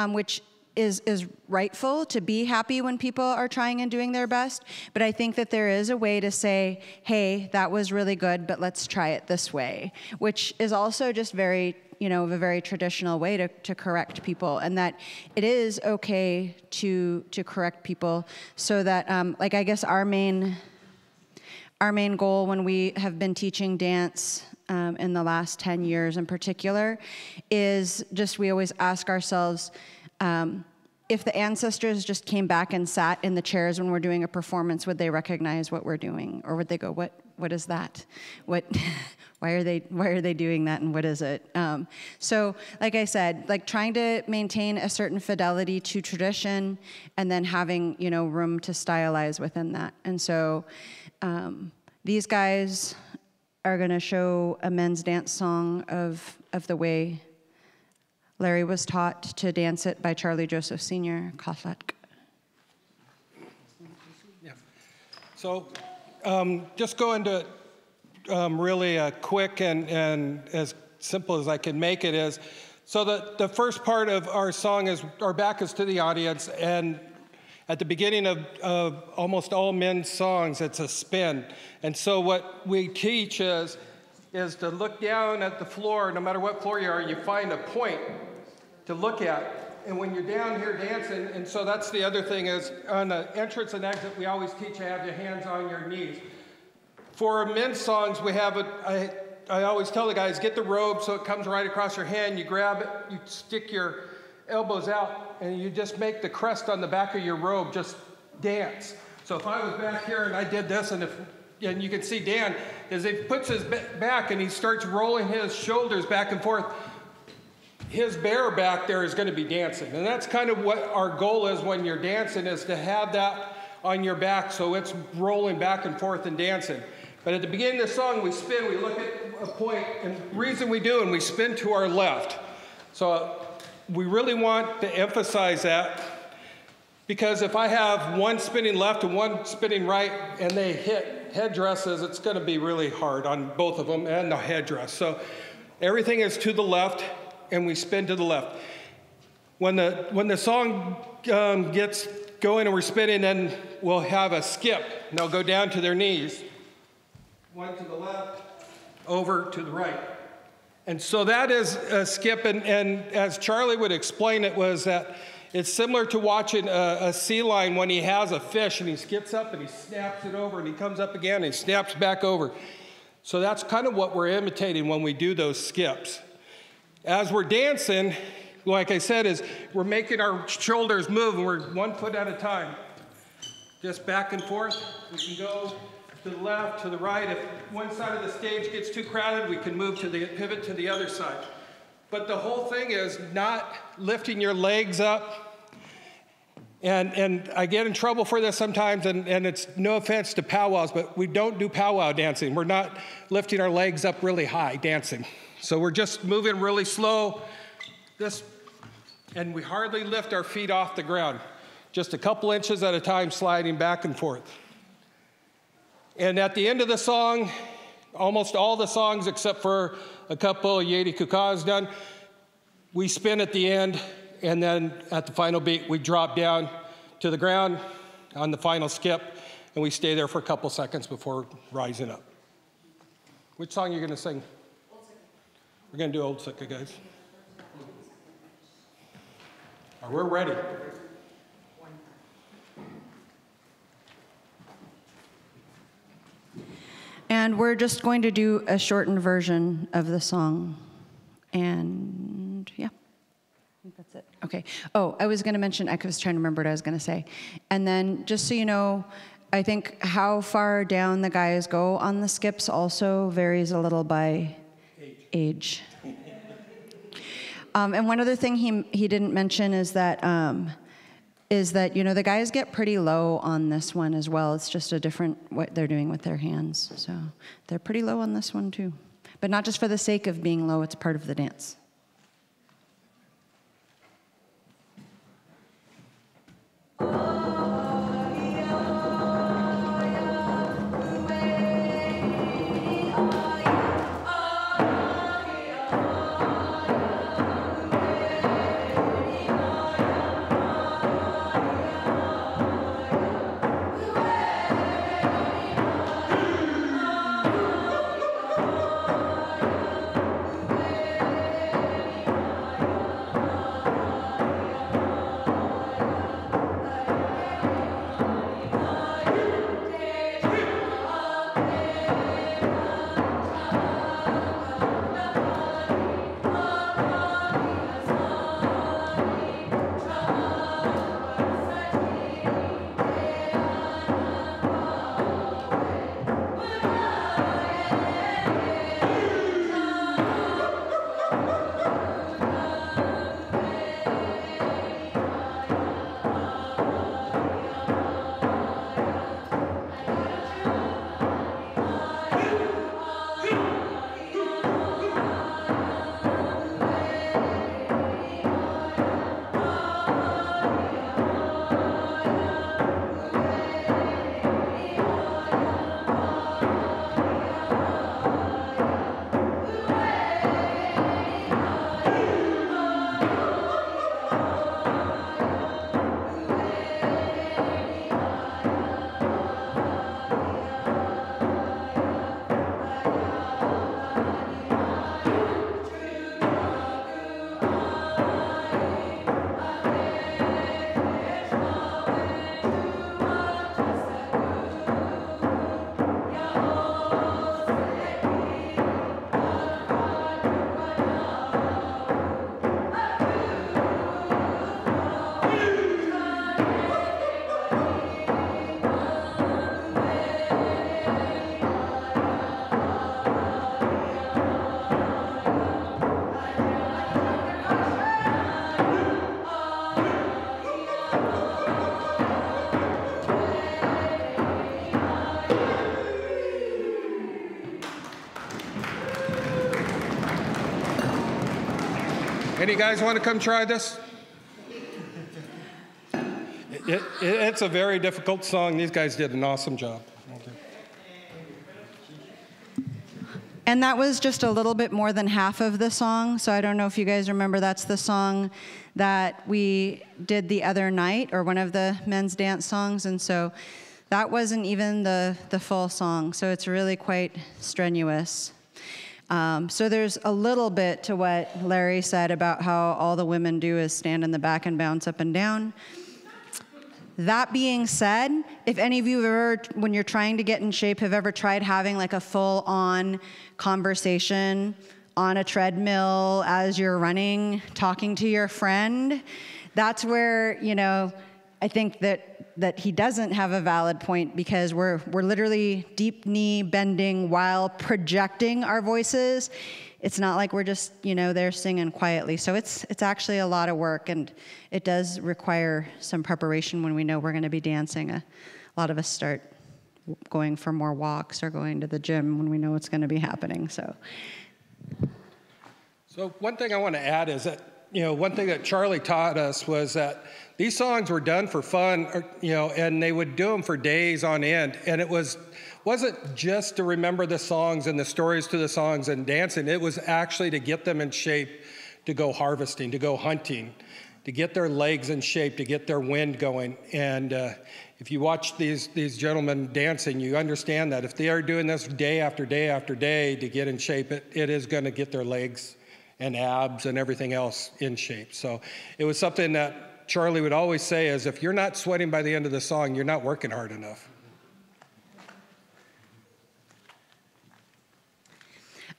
which is rightful to be happy when people are trying and doing their best. But I think that there is a way to say, hey, that was really good, but let's try it this way, which is also just very, you know, a very traditional way to correct people, and that it is okay to correct people, so that like I guess our main goal when we have been teaching dance in the last 10 years in particular is just, we always ask ourselves, if the ancestors just came back and sat in the chairs when we're doing a performance, would they recognize what we're doing, or would they go, what is that? Why are they doing that, and what is it? So like I said, like trying to maintain a certain fidelity to tradition, and then having, you know, room to stylize within that. And so these guys are going to show a men's dance song of the way Larry was taught to dance it by Charlie Joseph Sr. Kotlatk. Yeah. So just go into really quick and as simple as I can make it is, so the first part of our song is, our back is to the audience, and at the beginning of almost all men's songs, it's a spin. And so what we teach is to look down at the floor, no matter what floor you are, you find a point to look at. And when you're down here dancing, and so that's the other thing is, on the entrance and exit, we always teach you to have your hands on your knees. For men's songs, we have I always tell the guys, get the robe so it comes right across your hand, you grab it, you stick your elbows out, and you just make the crest on the back of your robe just dance. So if I was back here and I did this, and you can see Dan, as he puts his back and he starts rolling his shoulders back and forth, his bare back there is going to be dancing. And that's kind of what our goal is when you're dancing, is to have that on your back so it's rolling back and forth and dancing. But at the beginning of the song, we spin, we look at a point, and the reason we do, and we spin to our left. So we really want to emphasize that. Because if I have one spinning left and one spinning right, and they hit headdresses, it's going to be really hard on both of them and the headdress. So everything is to the left, and we spin to the left. When the song gets going and we're spinning, then we'll have a skip. And they'll go down to their knees. One to the left, over to the right. And so that is a skip, and as Charlie would explain it, was that it's similar to watching a sea lion when he has a fish and he skips up and he snaps it over and he comes up again and he snaps back over. So that's kind of what we're imitating when we do those skips. As we're dancing, like I said, is we're making our shoulders move, and we're 1 foot at a time. Just back and forth. We can go to the left, to the right. If one side of the stage gets too crowded, we can move to the pivot to the other side. But the whole thing is not lifting your legs up. And I get in trouble for this sometimes, and it's no offense to powwows, but we don't do powwow dancing. We're not lifting our legs up really high dancing. So we're just moving really slow, and we hardly lift our feet off the ground. Just a couple inches at a time, sliding back and forth. And at the end of the song, almost all the songs except for a couple, Yeidikook'áa done, we spin at the end, and then at the final beat, we drop down to the ground on the final skip, and we stay there for a couple seconds before rising up. Which song are you going to sing? We're going to do Old Sitka, guys. We're ready. And we're just going to do a shortened version of the song. And yeah, I think that's it. Okay. Oh, I was going to mention, I was trying to remember what I was going to say. And then just so you know, I think how far down the guys go on the skips also varies a little by age. And one other thing he didn't mention is that you know, the guys get pretty low on this one as well. It's just a different what they're doing with their hands. So they're pretty low on this one too. But not just for the sake of being low, it's part of the dance. Any guys want to come try this? It's a very difficult song. These guys did an awesome job. And that was just a little bit more than half of the song. So I don't know if you guys remember, that's the song that we did the other night, or one of the men's dance songs. And so that wasn't even the full song. So it's really quite strenuous. So there's a little bit to what Larry said about how all the women do is stand in the back and bounce up and down. That being said, if any of you have ever, when you're trying to get in shape, have ever tried having like a full-on conversation on a treadmill as you're running, talking to your friend, that's where, you know, I think that he doesn't have a valid point, because we're literally deep knee bending while projecting our voices. It's not like we're just, you know, there singing quietly. So it's actually a lot of work, and it does require some preparation when we know we're going to be dancing. A lot of us start going for more walks or going to the gym when we know it's going to be happening. So one thing I want to add is that, you know, one thing that Charlie taught us was that these songs were done for fun, you know, and they would do them for days on end. And it wasn't just to remember the songs and the stories to the songs and dancing. It was actually to get them in shape to go harvesting, to go hunting, to get their legs in shape, to get their wind going. And if you watch these gentlemen dancing, you understand that if they are doing this day after day after day to get in shape, it is going to get their legs and abs and everything else in shape. So it was something that Charlie would always say is, if you're not sweating by the end of the song, you're not working hard enough.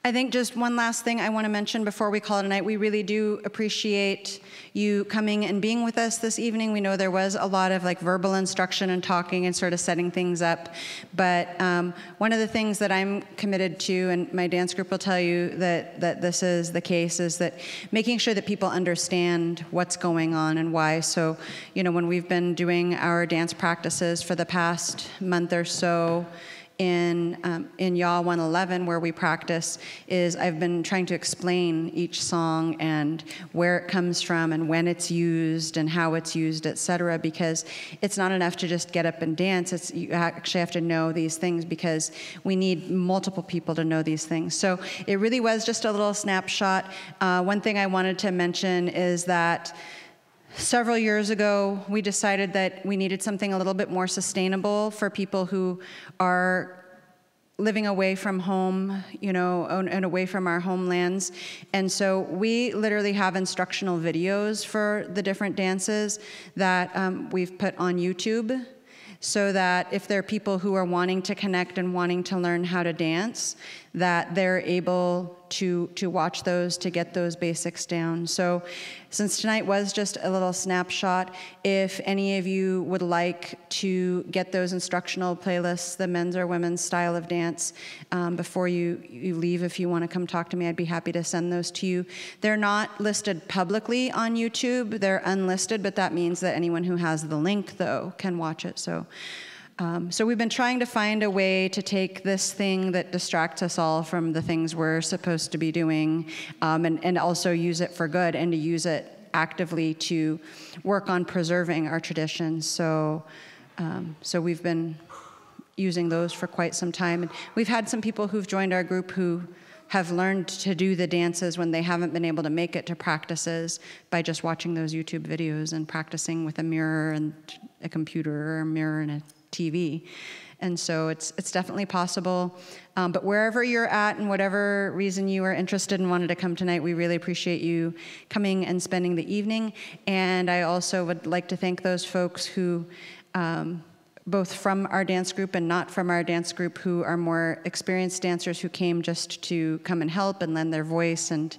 I think just one last thing I want to mention before we call it a night. We really do appreciate you coming and being with us this evening. We know there was a lot of like verbal instruction and talking and sort of setting things up. But one of the things that I'm committed to, and my dance group will tell you that this is the case, is that making sure that people understand what's going on and why. So, you know, when we've been doing our dance practices for the past month or so, in Yaw 111, where we practice, is I've been trying to explain each song and where it comes from and when it's used and how it's used, etc. Because it's not enough to just get up and dance. You actually have to know these things, because we need multiple people to know these things. So it really was just a little snapshot. One thing I wanted to mention is that several years ago, we decided that we needed something a little bit more sustainable for people who are living away from home, you know, and away from our homelands. And so we literally have instructional videos for the different dances that we've put on YouTube, so that if there are people who are wanting to connect and wanting to learn how to dance, that they're able to watch those, to get those basics down. So since tonight was just a little snapshot, if any of you would like to get those instructional playlists, the men's or women's style of dance, before you leave, if you want to come talk to me, I'd be happy to send those to you. They're not listed publicly on YouTube. They're unlisted, but that means that anyone who has the link, though, can watch it. So we've been trying to find a way to take this thing that distracts us all from the things we're supposed to be doing, and also use it for good, and to use it actively to work on preserving our traditions. So we've been using those for quite some time. And we've had some people who've joined our group who have learned to do the dances when they haven't been able to make it to practices by just watching those YouTube videos and practicing with a mirror and a computer, or a mirror and a TV. And so it's definitely possible. But wherever you're at and whatever reason you are interested and wanted to come tonight, we really appreciate you coming and spending the evening. And I also would like to thank those folks who, both from our dance group and not from our dance group, who are more experienced dancers who came just to come and help and lend their voice and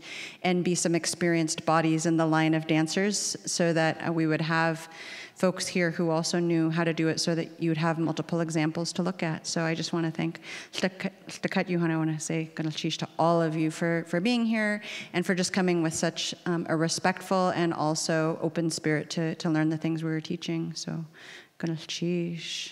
be some experienced bodies in the line of dancers, so that we would have folks here who also knew how to do it, so that you would have multiple examples to look at. So I just want to thank Tlingit, I want to say Kichnaalx to all of you for being here and for just coming with such a respectful and also open spirit to learn the things we were teaching. So Kichnaalx.